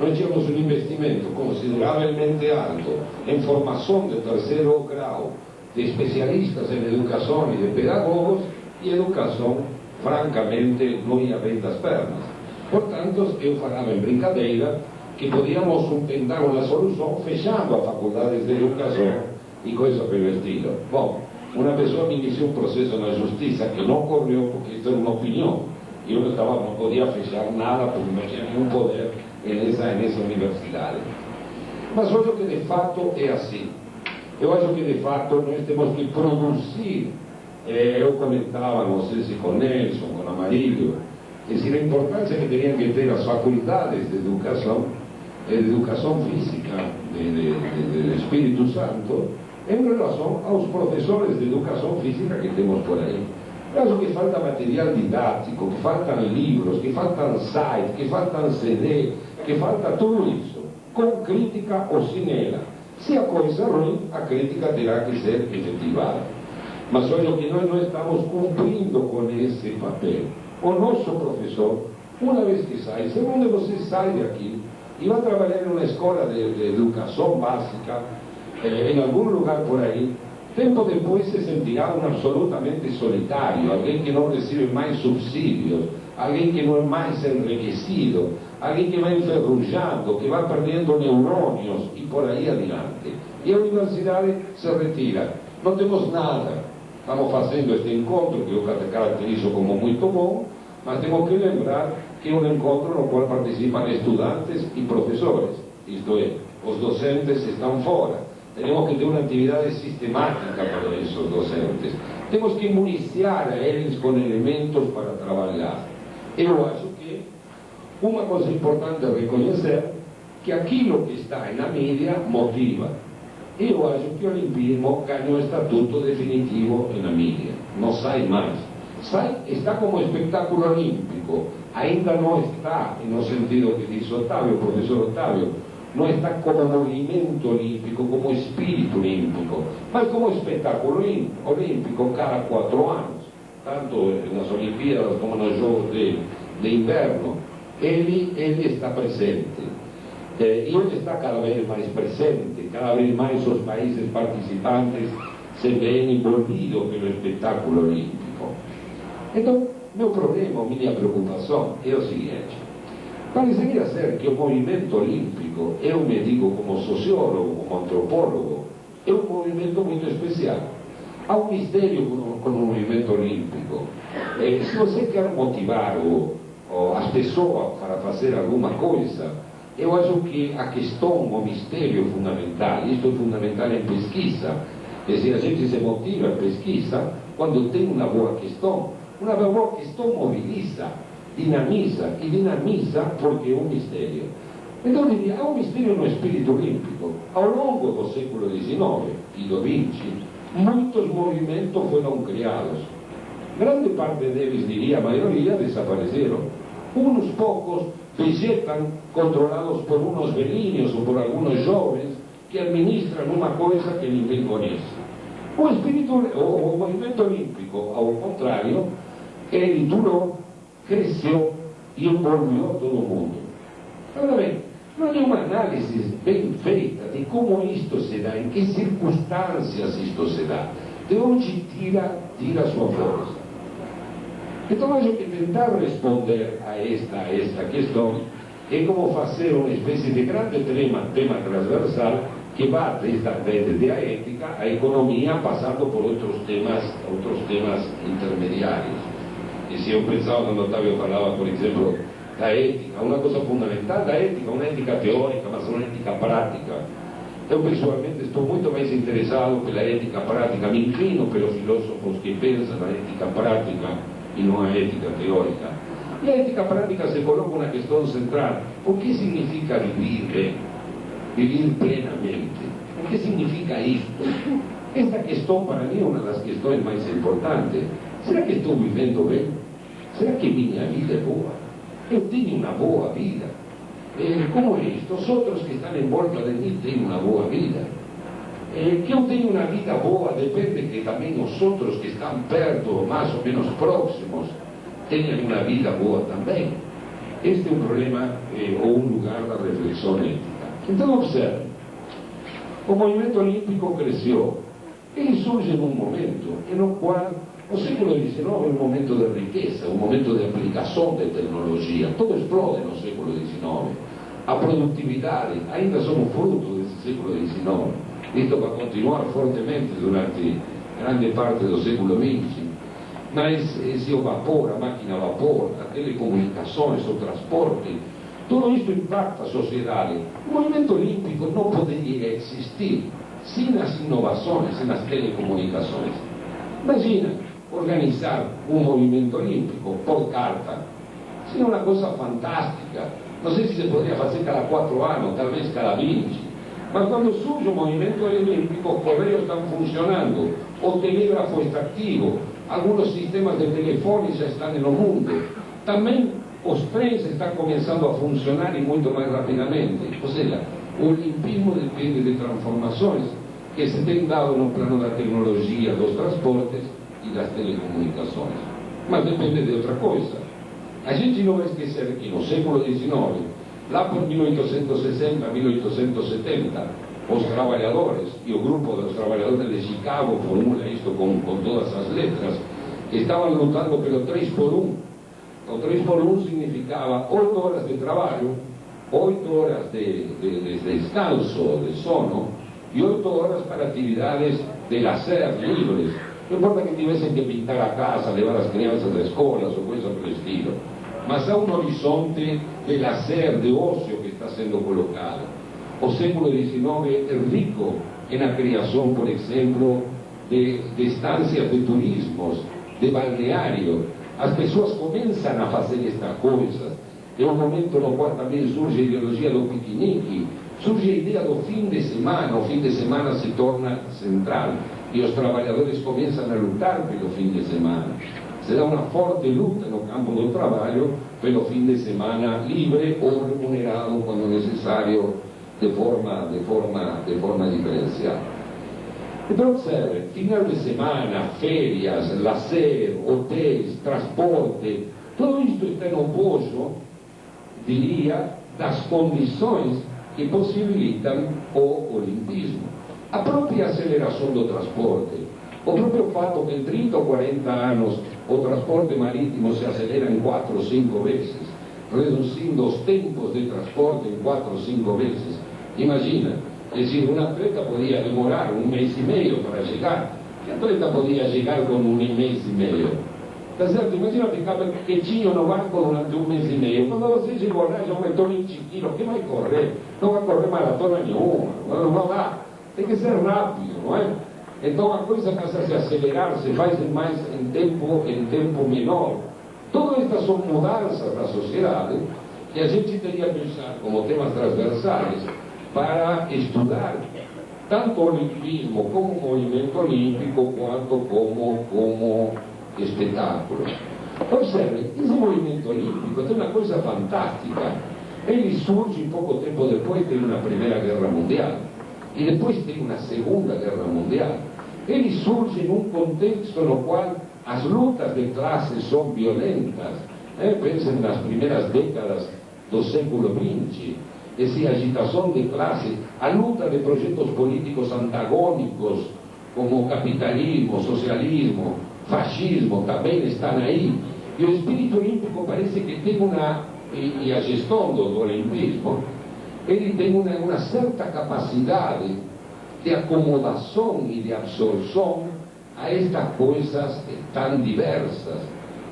Nós tínhamos um investimento consideravelmente alto em formação de terceiro grau de especialistas em educação e de pedagogos, e a educação, francamente, não ia bem das pernas. Portanto, eu falava em brincadeira que podíamos tentar uma solução fechando as faculdades de educação e coisa pelo estilo. Bom, uma pessoa me iniciou um processo na justiça que não correu, porque isso era uma opinião. Eu não podia fechar nada porque não tinha nenhum poder nessa universidade. Mas acho que de fato é assim. Eu acho que de fato nós temos que produzir. Eu comentava, não sei se com Nelson, com Amarillo, a importância que teriam que ter as faculdades de educação física do Espírito Santo, em relação aos professores de educação física que temos por aí. Eu acho que falta material didático, que faltam livros, que faltam sites, que faltam CD, que falta tudo isso, com crítica ou sem ela. Se a coisa é ruim, a crítica terá que ser efetivada. Mas olha que nós não estamos cumprindo com esse papel. O nosso professor, uma vez que sai, segundo você sai daqui e vai trabalhar em uma escola de educação básica, em algum lugar por aí, tempo depois se sentirá absolutamente solitário, alguém que não recebe mais subsídios, alguém que não é mais enriquecido, alguém que vai enferrujando, que vai perdendo neurônios e por aí adiante. E a universidade se retira. Não temos nada. Estamos fazendo este encontro, que eu caracterizo como muito bom, mas temos que lembrar que é um encontro no qual participam estudantes e professores. Isto é, os docentes estão fora. Temos que ter uma atividade sistemática para esses docentes. Temos que municiar a eles com elementos para trabalhar. Eu acho que uma coisa importante é reconhecer que aquilo que está na mídia motiva. Eu acho que o olimpismo ganhou estatuto definitivo na mídia. Não sai mais. Está como espetáculo olímpico. Ainda não está, no sentido que diz Otávio, o professor Otávio, não está como movimento olímpico, como espírito olímpico, mas como espetáculo olímpico cada 4 anos, tanto nas Olimpíadas como nos Jogos de inverno, ele está presente. E ele está cada vez mais presente, cada vez mais os países participantes se veem envolvidos pelo espetáculo olímpico. Então, meu problema, minha preocupação é o seguinte: pareceria ser que o movimento olímpico, eu me digo como sociólogo, como antropólogo, é um movimento muito especial. Há um mistério com o movimento olímpico. Se você quer motivar as pessoas para fazer alguma coisa, eu acho que a questão, o mistério é fundamental. Isto é fundamental em pesquisa. É dizer, a gente se motiva em pesquisa quando tem uma boa questão. Uma boa questão mobiliza, dinamiza, e dinamiza porque é um mistério. Então eu diria, há um mistério no espírito olímpico. Ao longo do século XIX e do XX, muitos movimentos foram criados. Grande parte deles, diria a maioria, desapareceram. Uns poucos vegetam controlados por uns velhinhos ou por alguns jovens que administram uma coisa que ninguém conhece. O movimento olímpico, ao contrário, ele durou, cresceu e envolveu todo mundo. Agora bem, não há uma análise bem feita de como isto se dá, em que circunstâncias isto se dá, de onde tira sua força. Então, acho que tentar responder a esta questão é como fazer uma espécie de grande tema transversal que vai desde a ética, a economia, passando por outros temas intermediários. E se eu pensava, quando Otávio falava, por exemplo, da ética, uma coisa fundamental da ética, uma ética teórica, mas uma ética prática. Eu, pessoalmente, estou muito mais interessado pela ética prática, me inclino pelos filósofos que pensam na ética prática e não a ética teórica. E a ética prática se coloca uma questão central: o que significa viver bem? Viver plenamente? O que significa isto? Esta questão, para mim, é uma das questões mais importantes. Será que estou vivendo bem? Será que minha vida é boa? Eu tenho uma boa vida? Como é isto? Os outros que estão em volta de mim têm uma boa vida? Que eu tenho uma vida boa depende que também os outros que estão perto, mais ou menos próximos, tenham uma vida boa também. Este é um problema ou um lugar da reflexão ética. Então, observe, o movimento olímpico cresceu. Ele surge num momento no qual o século XIX é um momento de riqueza, um momento de aplicação de tecnologia. Tudo explode no século XIX. A produtividade, ainda somos fruto desse século XIX. Isto vai continuar fortemente durante grande parte do século XX. Mas esse o vapor, a máquina a vapor, as telecomunicações, o transporte, tudo isto impacta a sociedade. O movimento olímpico não poderia existir sem as inovações, sem as telecomunicações. Imagina organizar um movimento olímpico por carta. Seria uma coisa fantástica. Não sei se poderia fazer cada 4 anos, talvez cada 20. Mas quando surge o movimento olímpico, os correios estão funcionando, o telégrafo está ativo, alguns sistemas de telefone já estão no mundo. Também os trens estão começando a funcionar e muito mais rapidamente. Ou seja, o olimpismo depende de transformações que se têm dado no plano da tecnologia, dos transportes e das telecomunicações. Mas depende de outra coisa. A gente não vai esquecer que no século XIX, lá por 1860, 1870, os trabalhadores, e o grupo dos trabalhadores de Chicago formula isto com todas as letras, estavam lutando pelo 3 por 1. O 3 por 1 significava 8 horas de trabalho, 8 horas de descanso, de sono, e 8 horas para atividades de lazer livres. Não importa que tivessem que pintar a casa, levar as crianças às escolas ou coisa do estilo. Mas há um horizonte de lazer, de ócio que está sendo colocado. O século XIX é rico na criação, por exemplo, de estâncias de turismos, de balneário. As pessoas começam a fazer estas coisas. É um momento no qual também surge a ideologia do piquenique, surge a ideia do fim de semana. O fim de semana se torna central e os trabalhadores começam a lutar pelo fim de semana. Se dá uma forte luta no campo do trabalho pelo fim de semana livre ou remunerado quando necessário, de forma diferenciada. Então, observe, final de semana, férias, lazer, hotéis, transporte, tudo isto está no bojo, diria, das condições que possibilitam o olimpismo. A própria aceleração do transporte, o próprio fato que em 30 ou 40 anos o transporte marítimo se acelera em 4 ou 5 vezes, reduzindo os tempos de transporte em 4 ou 5 vezes. Imagina, é decir, um atleta podia demorar 1 mês e meio para chegar, que atleta podia chegar com 1 mês e meio? Tá certo? Imagina ficar quietinho no banco durante 1 mês e meio. Quando você chegou lá, já aumentou 20 quilos, que vai correr? Não vai correr maratona nenhuma, não dá. Tem que ser rápido, não é? Então a coisa passa a se acelerar, se faz mais em tempo menor. Todas estas são mudanças da sociedade que a gente teria que usar como temas transversais para estudar tanto o olimpismo como o movimento olímpico, quanto como espetáculo. Observe, esse movimento olímpico tem uma coisa fantástica. Ele surge pouco tempo depois, tem uma Primeira Guerra Mundial, e depois tem uma Segunda Guerra Mundial. Ele surge num contexto no qual as lutas de classes são violentas. Pensem nas primeiras décadas do século XX, essa agitação de classe, a luta de projetos políticos antagônicos, como capitalismo, socialismo, fascismo, também estão aí. E o espírito olímpico parece que tem e a gestão do olimpismo, ele tem uma certa capacidade de acomodação e de absorção a estas coisas tão diversas.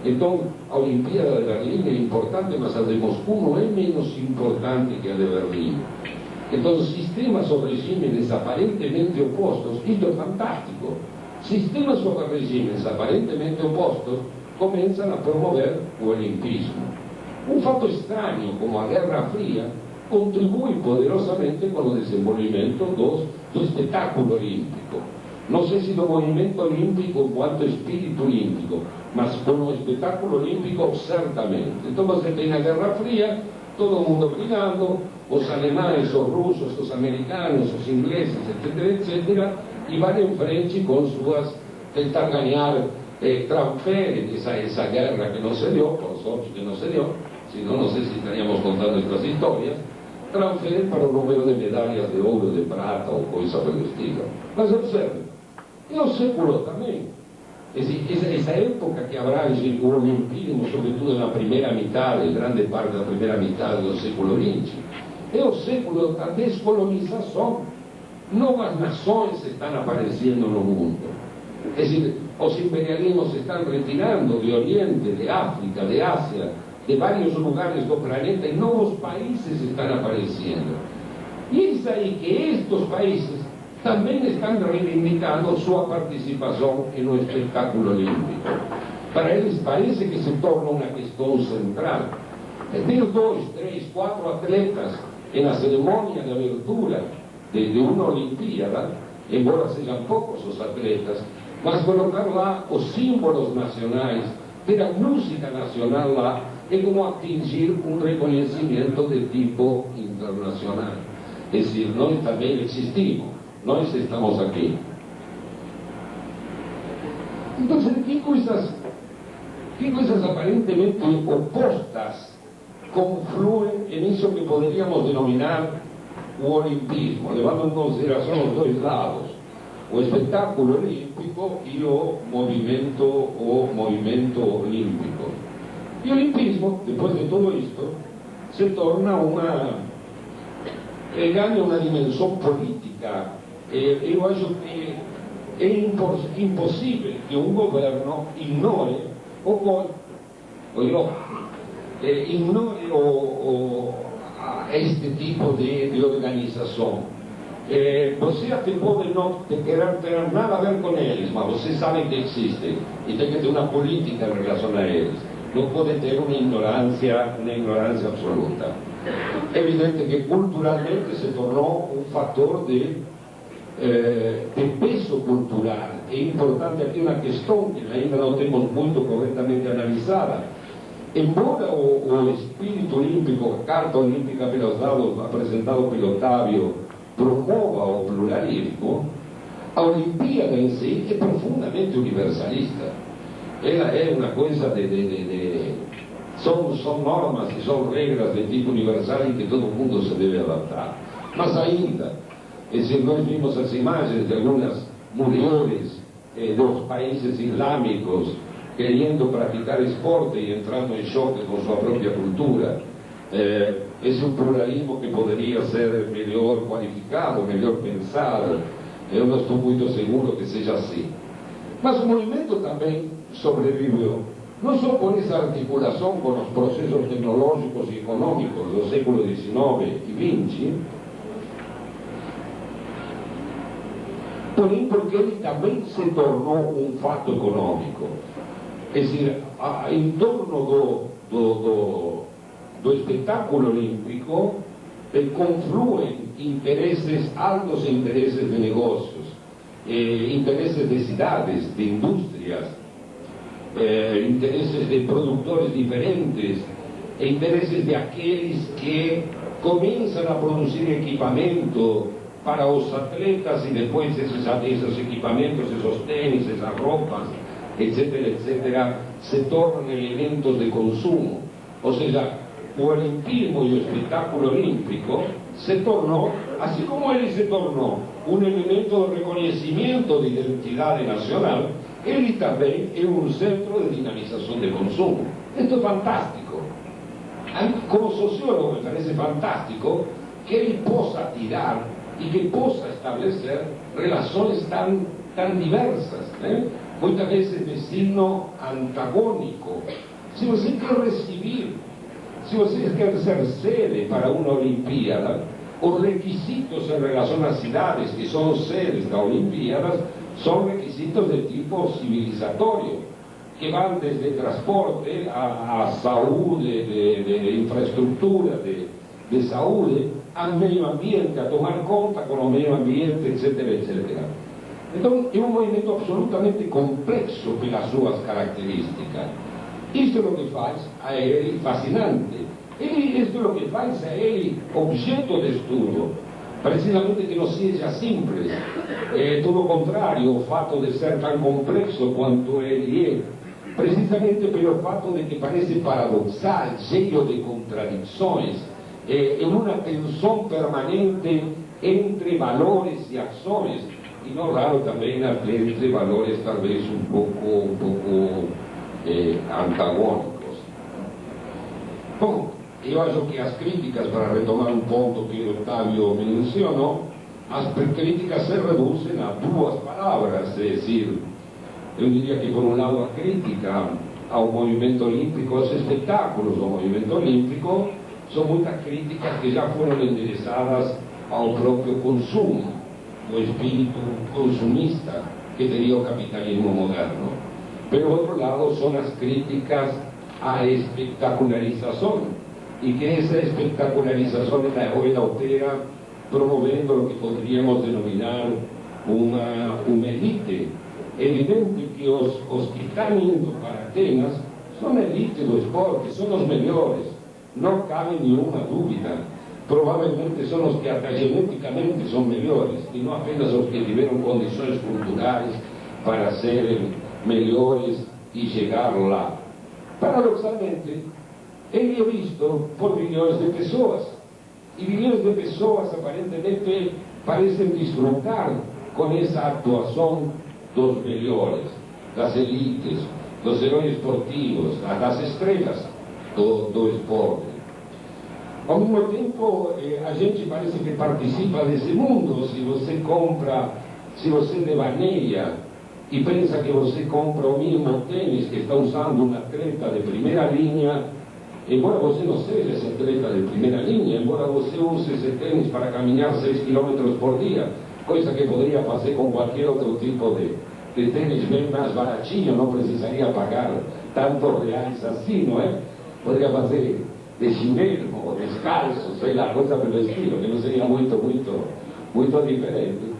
Então, a Olimpíada de Berlim é importante, mas a de Moscou não é menos importante que a de Berlim. Então, sistemas ou regimes aparentemente opostos, isto é fantástico, sistemas ou regimes aparentemente opostos começam a promover o olimpismo. Um fato estranho, como a Guerra Fria, contribui poderosamente com o desenvolvimento do espetáculo olímpico. Não sei se do movimento olímpico quanto espírito olímpico, mas com o espetáculo olímpico certamente. Então você tem a Guerra Fria, todo mundo brigando, os alemães, os russos, os americanos, os ingleses, etc., e vão em frente com suas, tentar ganhar transferem essa guerra que não se deu, por sorte que não se deu, senão não sei se estaríamos contando estas histórias, transferem para o número de medalhas de ouro, de prata ou coisa do estilo. Mas observe, e o século também, essa época que abrange o olimpismo, sobretudo na primeira metade, grande parte da primeira metade do século XX, é o século da descolonização. Novas nações estão aparecendo no mundo. É decir, os imperialismos estão retirando de Oriente, de África, de Ásia, de vários lugares do planeta, e novos países estão aparecendo. E é aí que estes países também estão reivindicando sua participação no espetáculo olímpico. Para eles parece que se torna uma questão central. Ter 2, 3, 4 atletas na cerimônia de abertura de uma Olimpíada, embora sejam poucos os atletas, mas colocar lá os símbolos nacionais, ter a música nacional lá, é como atingir um reconhecimento de tipo internacional. É decir, nós também existimos, nós estamos aqui. Então, que coisas aparentemente opostas confluem em isso que poderíamos denominar o olimpismo, levando em consideração os dois lados, o espetáculo olímpico e o movimento olímpico. E o olimpismo, depois de tudo isto, se torna ganha uma dimensão política. Eu acho que é impossível que um governo ignore este tipo de organização. Você até pode não querer ter nada a ver com eles, mas você sabe que existem e tem que ter uma política em relação a eles. Não pode ter uma ignorância absoluta. É evidente que culturalmente se tornou um fator de peso cultural. É importante aqui uma questão que ainda não temos muito corretamente analisada. Embora o espírito olímpico, a Carta Olímpica pelos Dados, apresentado pelo Otávio, promova o pluralismo, a Olimpíada em si é profundamente universalista. Ela é uma coisa são normas e são regras de tipo universal em que todo mundo se deve adaptar. Mas ainda, nós vimos as imagens de algumas mulheres dos países islâmicos querendo praticar esporte e entrando em choque com sua própria cultura. Esse é um pluralismo que poderia ser melhor qualificado, melhor pensado. Eu não estou muito seguro que seja assim. Mas o movimento também sobreviveu, não só por essa articulação com os processos tecnológicos e econômicos do século XIX e XX, porém porque ele também se tornou um fato econômico. É decir, em torno do espetáculo olímpico confluem interesses, altos interesses de negócios, interesses de cidades, de indústrias, interesses de produtores diferentes, interesses de aqueles que começam a produzir equipamento para os atletas e depois esses equipamentos, esses tênis, essas roupas, etc., se tornam elementos de consumo. Ou seja, o olimpismo y el espectáculo olímpico se tornó, así como él se tornó un elemento de reconocimiento de identidad nacional, él también es un centro de dinamización de consumo. Esto es fantástico. A mí, como sociólogo, me parece fantástico que él possa tirar y que possa establecer relaciones tan diversas, muchas veces de signo antagónico. Si usted quiere recibir, si usted quiere ser sede para una Olimpíada, os requisitos en relación a ciudades que son sedes de Olimpíadas son requisitos de tipo civilizatorio, que van desde transporte a saúde, de infraestructura, de saúde, al medio ambiente, a tomar conta con el medio ambiente, etcétera, etcétera. Entonces, es un movimiento absolutamente complexo pelas suas características. Isto é o que faz a ele fascinante. Isto é o que faz a ele objeto de estudo. Precisamente que não seja simples. Todo o contrário, o fato de ser tão complexo quanto ele é, precisamente pelo fato de que parece paradoxal, cheio de contradições, em uma tensão permanente entre valores e ações, e não raro também entre valores talvez um pouco antagónicos. Bom, eu acho que as críticas, para retomar um ponto que o Otávio mencionou, as críticas se reduzem a duas palavras, é decir, eu diria que por um lado a crítica ao movimento olímpico, aos espetáculos do movimento olímpico, são muitas críticas que já foram endereçadas ao próprio consumo, o espírito consumista que teria o capitalismo moderno. Pero outro lado são as críticas à espectacularização, e que essa espectacularização é outra promovendo o que poderíamos denominar uma elite. É evidente que os que estão indo para Atenas são a elite do esporte, são os melhores, não cabe nenhuma dúvida. Provavelmente são os que até geneticamente são melhores, e não apenas os que tiveram condições culturais para serem melhores e chegar lá. Paradoxalmente, ele é visto por milhões de pessoas, e milhões de pessoas aparentemente parecem desfrutar com essa atuação dos melhores, das elites, dos heróis esportivos, das estrelas do esporte. Ao mesmo tempo, a gente parece que participa desse mundo. Se você compra, se você devaneia e pensa que você compra o mesmo tênis que está usando um atleta de primeira linha, embora você não seja esse atleta de primeira linha, embora você use esse tênis para caminhar 6 km por dia, coisa que poderia fazer com qualquer outro tipo de tênis bem mais baratinho, não precisaria pagar tantos reais assim, não é? Poderia fazer de chinelo, ou descalço, sei lá, coisa pelo estilo, que não seria muito diferente.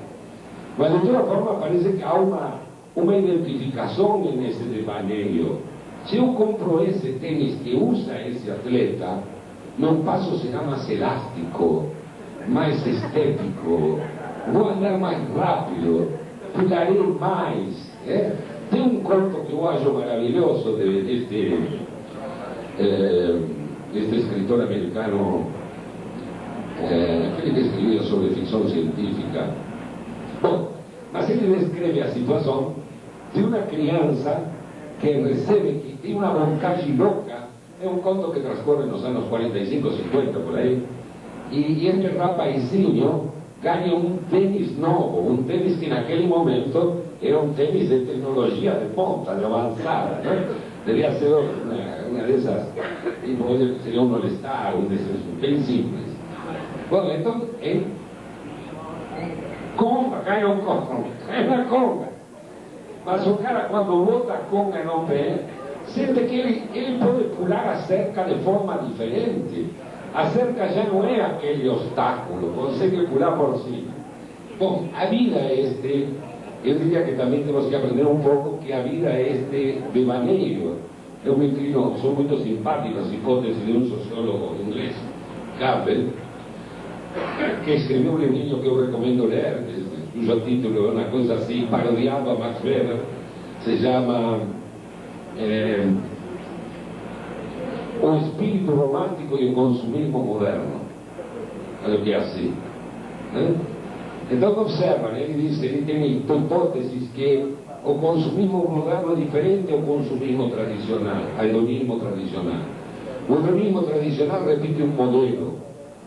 Mas de toda forma parece que há uma identificação nesse devaneio. Se eu compro esse tênis que usa esse atleta, meu passo será mais elástico, mais estético, vou andar mais rápido, pularei mais. Tem um conto que eu acho maravilhoso deste escritor americano, aquele que escrevia sobre ficção científica. Bom, mas ele descreve a situação de uma criança que recebe, que tem uma vontade louca. É um conto que transcorre nos anos 45, 50, por aí, e este rapazinho ganha um tênis novo, um tênis que naquele momento era um tênis de tecnologia de ponta, de avançada, né? Devia ser uma dessas, seria um All-Star, um desses bem simples. Bom, então, ele compra, ganha um conga, ganha uma conga. Mas o cara, quando bota a conga no pé, sente que ele pode pular a cerca de forma diferente. A cerca já não é aquele obstáculo, consegue pular por cima. Bom, a vida é eu diria que também temos que aprender um pouco que a vida é este devaneio. Eu me inclino, sou muito simpático às hipóteses de um sociólogo inglês, Campbell, que escreveu um livrinho que eu recomendo ler, cujo título é uma coisa assim, parodiando a Max Weber, se chama O o espírito romântico e o consumismo moderno. Olha que é assim. Né? Então observa, ele diz, ele tem hipóteses que o consumismo moderno é diferente ao consumismo tradicional, ao hedonismo tradicional. O hedonismo tradicional repite um modelo,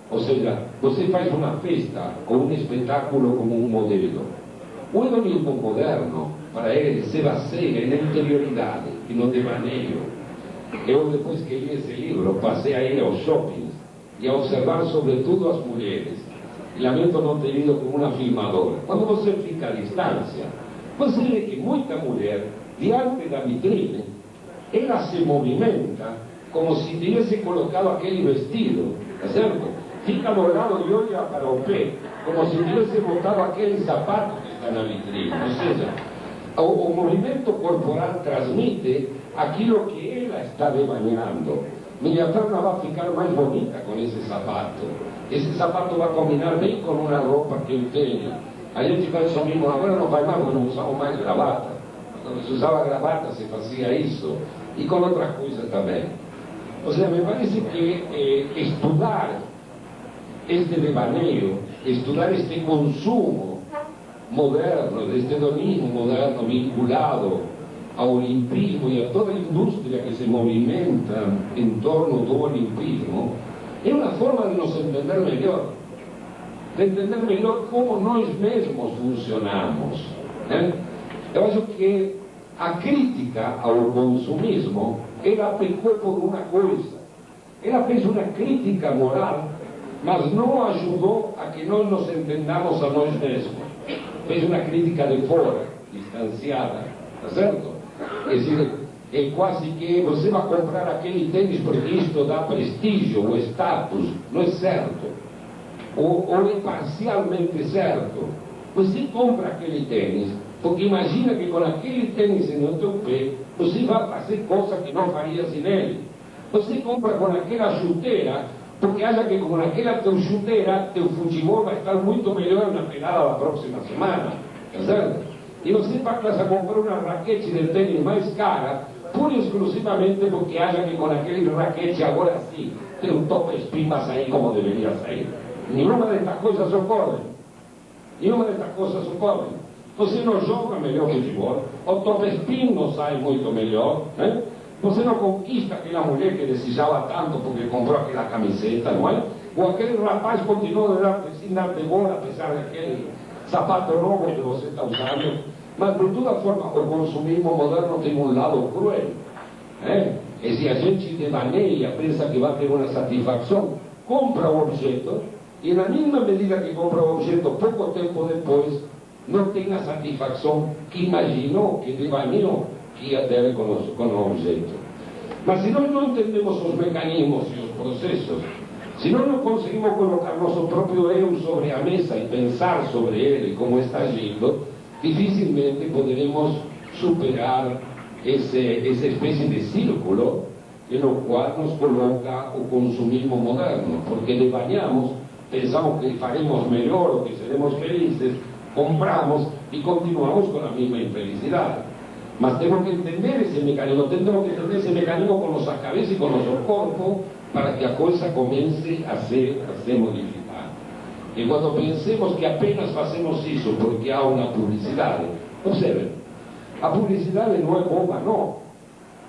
ou seja, você faz uma festa ou um espetáculo como um modelo. O hedonismo moderno, para ele, se baseia na interioridade e no devaneio. Eu, depois que li esse livro, passei a ir aos shoppings e a observar sobretudo as mulheres. E lamento não ter ido com uma filmadora. Quando você fica à distância, você vê que muita mulher, diante da vitrine, ela se movimenta como se tivesse colocado aquele vestido, tá certo? Fica do lado e olha para o pé, como se tivesse botado aquele sapato que está na vitrine. Ou seja, o movimento corporal transmite aquilo que ela está devanhando. Minha perna vai ficar mais bonita com esse sapato. Esse sapato vai combinar bem com uma roupa que eu tenho. A gente consumimos, agora não faz mais, não usamos mais gravata. Quando se usava gravata se fazia isso. E com outra coisa também. Ou seja, me parece que estudar este devaneio, estudar este consumo moderno, este hedonismo moderno vinculado ao olimpismo e a toda a indústria que se movimenta em torno do olimpismo, é uma forma de nos entender melhor, como nós mesmos funcionamos. Né? Eu acho que a crítica ao consumismo, ela pecou por uma coisa. Ela fez uma crítica moral, mas não ajudou a que nós nos entendamos a nós mesmos. Fez uma crítica de fora, distanciada, tá certo? Quer dizer, é quase que você vai comprar aquele tênis porque isto dá prestígio ou status. Não é certo. Ou é parcialmente certo. Você compra aquele tênis porque imagina que com aquele tênis no teu pé você vai fazer coisas que não faria sem ele. Você compra com aquela chuteira porque acha que com aquela tua chuteira teu futebol vai estar muito melhor na pelada da próxima semana. Tá certo? E você passa a comprar uma raquete de tênis mais cara pura e exclusivamente porque acha que com aquele raquete agora sim tem um top spin para sair como deveria sair. Nenhuma destas coisas ocorre. Nenhuma destas coisas ocorre. Você não joga melhor futebol, o top spin não sai muito melhor, né? Você não conquista aquela mulher que desejava tanto porque comprou aquela camiseta, não é? Ou aquele rapaz continua sem dar de bola apesar daquele sapato novo que você está usando. Mas de toda forma o consumismo moderno tem um lado cruel, né? E se a gente devaneia, pensa que vai ter uma satisfação, compra o objeto e na mesma medida que compra o objeto, pouco tempo depois não tem a satisfação que imaginou, que devaneou que ia ter com o objeto. Mas se nós não entendemos os mecanismos e os processos, se nós não conseguimos colocar nosso próprio eu sobre a mesa e pensar sobre ele como está agindo, dificilmente poderemos superar essa espécie de círculo no qual nos coloca o consumismo moderno, porque devanhamos, pensamos que faremos melhor ou que seremos felizes, compramos e continuamos com a mesma infelicidade. Mas temos que entender esse mecanismo, temos que entender esse mecanismo com nossa cabeça e com nosso corpo para que a coisa comece a ser modificada. E quando pensemos que apenas fazemos isso porque há uma publicidade, observem, a publicidade não é boba, não.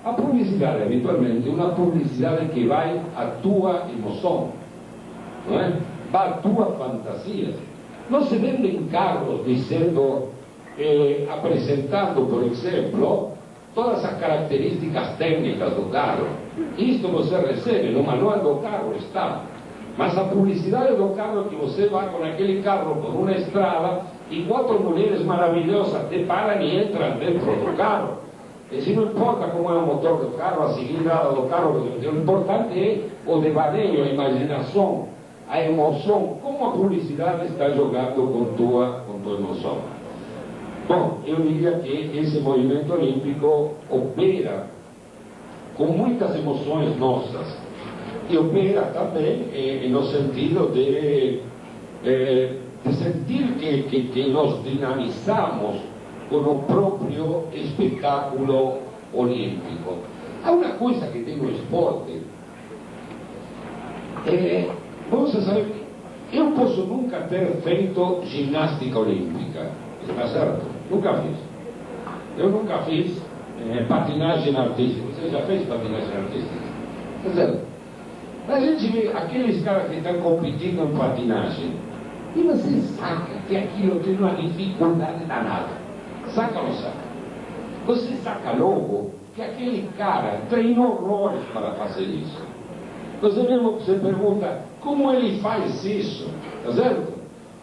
A publicidade, habitualmente, é uma publicidade que vai à tua emoção, não é? Vai à tua fantasia. Não se vendem carros dizendo, apresentando, por exemplo, todas as características técnicas do carro. Isto você recebe, no manual do carro está. Mas a publicidade do carro é que você vai com aquele carro por uma estrada e 4 mulheres maravilhosas te param e entram dentro do carro. E se não importa como é o motor do carro, a cilindrada do carro, o importante é o devaneio, a imaginação, a emoção, como a publicidade está jogando com tua emoção. Bom, eu diria que esse movimento olímpico opera com muitas emoções nossas e opera também no sentido de sentir que nos dinamizamos com o próprio espetáculo olímpico. Há uma coisa que tem no esporte Você sabe, eu posso nunca ter feito ginástica olímpica, está certo? Nunca fiz. Eu nunca fiz patinagem artística. Você já fez patinagem artística? Quer dizer, a gente vê aqueles caras que estão competindo em patinagem e você saca que aquilo tem uma dificuldade danada. Saca ou não saca? Você saca logo que aquele cara treinou horrores para fazer isso. Você mesmo se pergunta como ele faz isso, tá certo?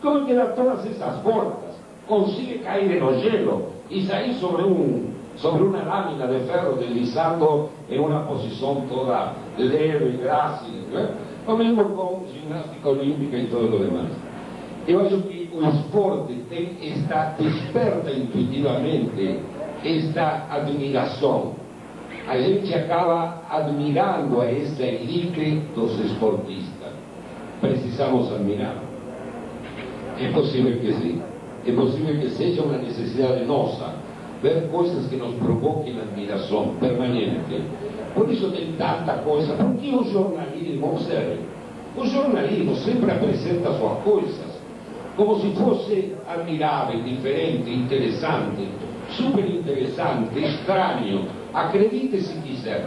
Como que dá todas essas voltas, consegue cair no gelo e sair sobre uma lâmina de ferro deslizando em uma posição toda leve e grácil, né? O mesmo com ginástica olímpica e todo o demais. Eu acho que o esporte desperta intuitivamente esta admiração. A gente acaba admirando a essa elite dos esportistas. Precisamos admirar. É possível que sim. É possível que seja uma necessidade nossa ver coisas que nos provoquem admiração permanente. Por isso tem tanta coisa. Porque o jornalismo serve. O jornalismo sempre apresenta suas coisas como se fosse admirável, diferente, interessante, super interessante, estranho. Acredite se quiser.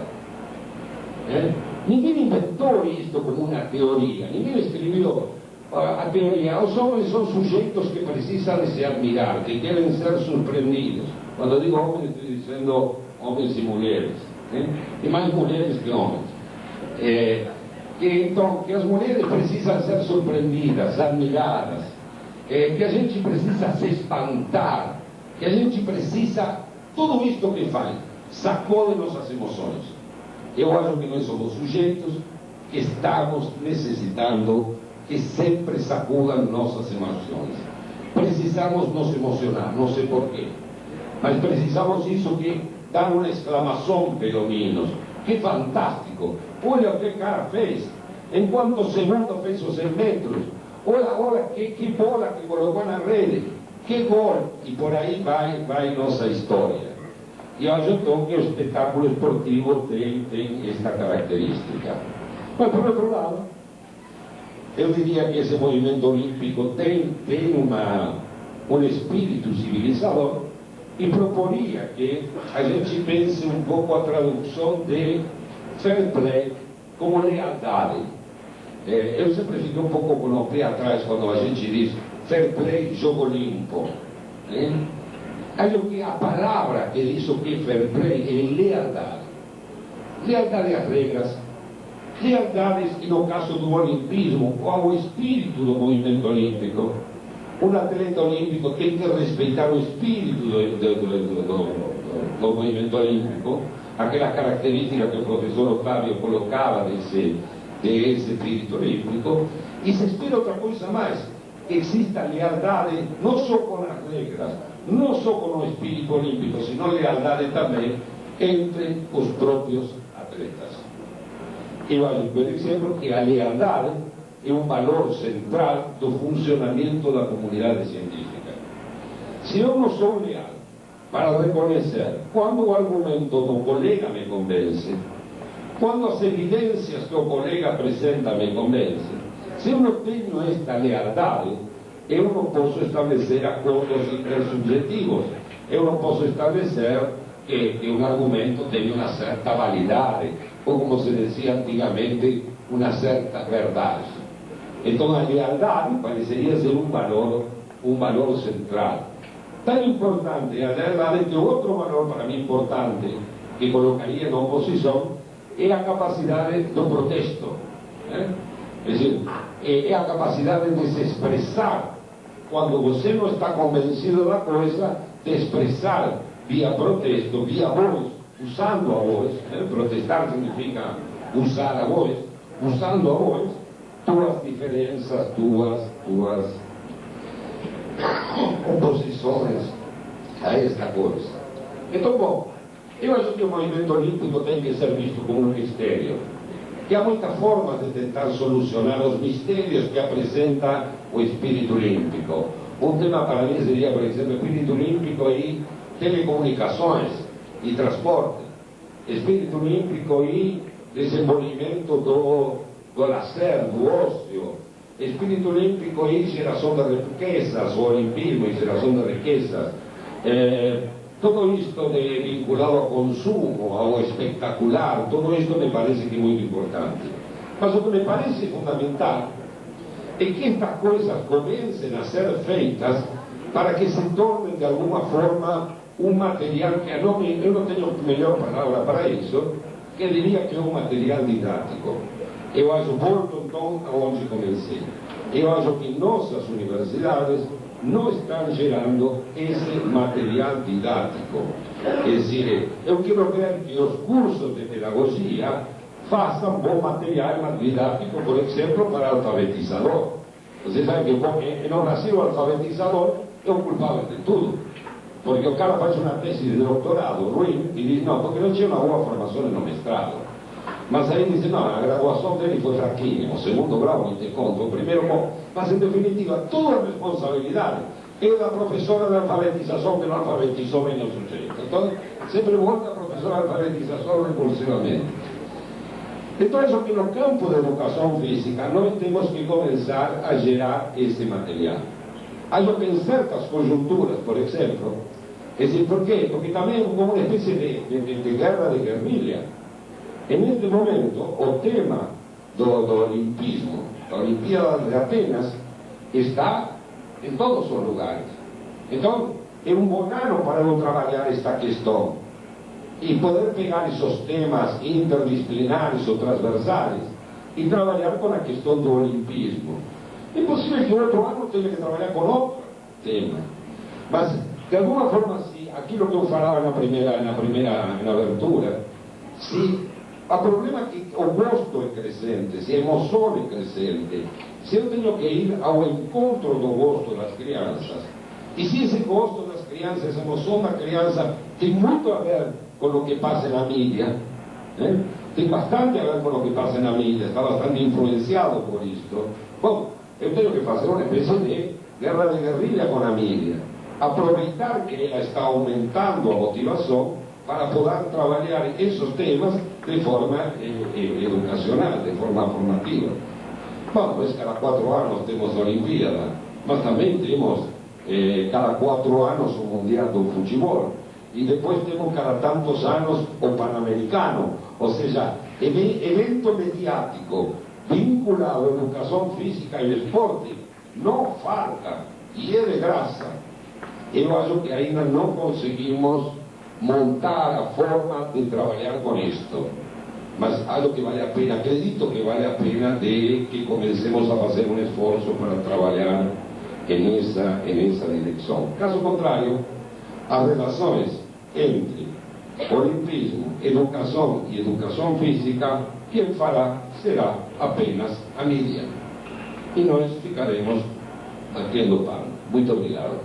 Ninguém inventou isto como uma teoria. Ninguém escreveu a teoria. Os homens são sujeitos que precisam de se admirar, que querem ser surpreendidos. Quando eu digo homens, estou dizendo homens e mulheres. E mais mulheres que homens. Então, que as mulheres precisam ser surpreendidas, admiradas. Que a gente precisa se espantar. Que a gente precisa... Tudo isto que faz sacode nossas emoções. Eu acho que nós somos sujeitos que estamos necessitando que sempre sacudam nossas emoções. Precisamos nos emocionar, não sei porquê, mas precisamos isso que dar uma exclamação pelo menos. Que fantástico! Olha o que o cara fez! Em quantos segundos fez os 100 metros? Olha que bola que colocou na rede! Que gol! E por aí vai nossa história. E eu acho então que o espetáculo esportivo tem esta característica. Mas, por outro lado, eu diria que esse movimento olímpico tem um espírito civilizador e proporia que a gente pense um pouco a tradução de fair play como lealdade. Eu sempre fico um pouco com o pé atrás quando a gente diz fair play, jogo limpo. Acho que a palavra que diz o que é fair play é lealdade. Lealdade às regras, lealdade, no caso do olimpismo, ao espírito do movimento olímpico. Um atleta olímpico tem que respeitar o espírito do movimento olímpico, aquela característica que o professor Otávio colocava desse espírito olímpico, e se espera outra coisa mais, que exista lealdade não só com as regras, não só com o espírito olímpico, sino lealdade também entre os próprios atletas. Eu acho, por exemplo, que a lealdade é um valor central do funcionamento da comunidade científica. Se eu não sou leal para reconhecer quando o argumento do colega me convence, quando as evidências que o colega apresenta me convencem, se eu não tenho esta lealdade, eu não posso estabelecer acordos intersubjetivos. Eu não posso estabelecer que um argumento tem uma certa validade, ou como se dizia antigamente, uma certa verdade. Então a lealdade pareceria ser um valor central. Tão importante, a verdade, que outro valor para mim importante, que colocaria na oposição, é a capacidade do protesto. É dizer, é a capacidade de se expressar quando você não está convencido da coisa, de expressar via protesto, via voz, usando a voz. Protestar significa usar a voz, usando a voz, tuas diferenças, tuas oposições a esta coisa. Então, bom, eu acho que o movimento olímpico tem que ser visto como um mistério. E há muitas formas de tentar solucionar os mistérios que apresenta o espírito olímpico. Um tema para mim seria, por exemplo, espírito olímpico e telecomunicações e transporte. Espírito olímpico e desenvolvimento do lazer, do ócio. Espírito olímpico e geração de riquezas, o olimpismo e geração de riquezas. Todo isto vinculado ao consumo, ao espectacular, todo isto me parece que é muito importante. Mas o que me parece fundamental é que estas coisas comecem a ser feitas para que se tornem de alguma forma um material que eu não tenho melhor palavra para isso, que eu diria que é um material didático. Eu acho, volto então aonde comecei, eu acho que nossas universidades não estão gerando esse material didático. Quer dizer, eu quero ver que os cursos de pedagogia façam bom material didático, por exemplo, para alfabetizador. Você sabe que no Brasil o alfabetizador é o culpável de tudo. Porque o cara faz uma tese de doutorado ruim e diz, não, porque não tinha uma boa formação no mestrado. Mas aí diz, não, a graduação dele foi fraquinha, o segundo grau, não te conto, o primeiro bom. Mas em definitiva, toda a responsabilidade é da professora de alfabetização que não alfabetizou bem o sujeito. Então, sempre volta a professora de alfabetização repulsivamente. Então, isso que no campo da educação física nós temos que começar a gerar esse material. Acho que em certas conjunturas, por exemplo, por quê? Porque também é como uma espécie de guerra de guerrilha. Neste momento, o tema do olimpismo, da Olimpíada de Atenas, está em todos os lugares. Então, é um bom ano para eu trabalhar esta questão e poder pegar esses temas interdisciplinares ou transversais e trabalhar com a questão do olimpismo. É possível que outro ano tenha que trabalhar com outro tema, mas de alguma forma, se aquilo que eu falava na abertura, se o problema é que o gosto é crescente, se a emoção é crescente, se eu tenho que ir ao encontro do gosto das crianças, e se esse gosto das crianças, essa emoção da criança tem muito a ver com o que passa na mídia, né? Tem bastante a ver com o que passa na mídia, está bastante influenciado por isto. Bom, eu tenho que fazer uma espécie de guerra de guerrilha com a mídia, aproveitar que ela está aumentando a motivação para poder trabalhar esses temas de forma educacional, de forma formativa. Bom, pues cada 4 anos temos a Olimpíada, mas também temos cada 4 anos o Mundial do Futebol, e depois temos cada tantos anos o Pan-Americano, ou seja, evento mediático vinculado à educação física e esporte não falta, e é de graça. Eu acho que ainda não conseguimos montar a forma de trabalhar com isto, mas acho que vale a pena, acredito que vale a pena de que comecemos a fazer um esforço para trabalhar nessa direção. Caso contrário, as relações entre olimpismo, educação e educação física, quem fará será apenas a mídia. E nós ficaremos batendo pano. Muito obrigado.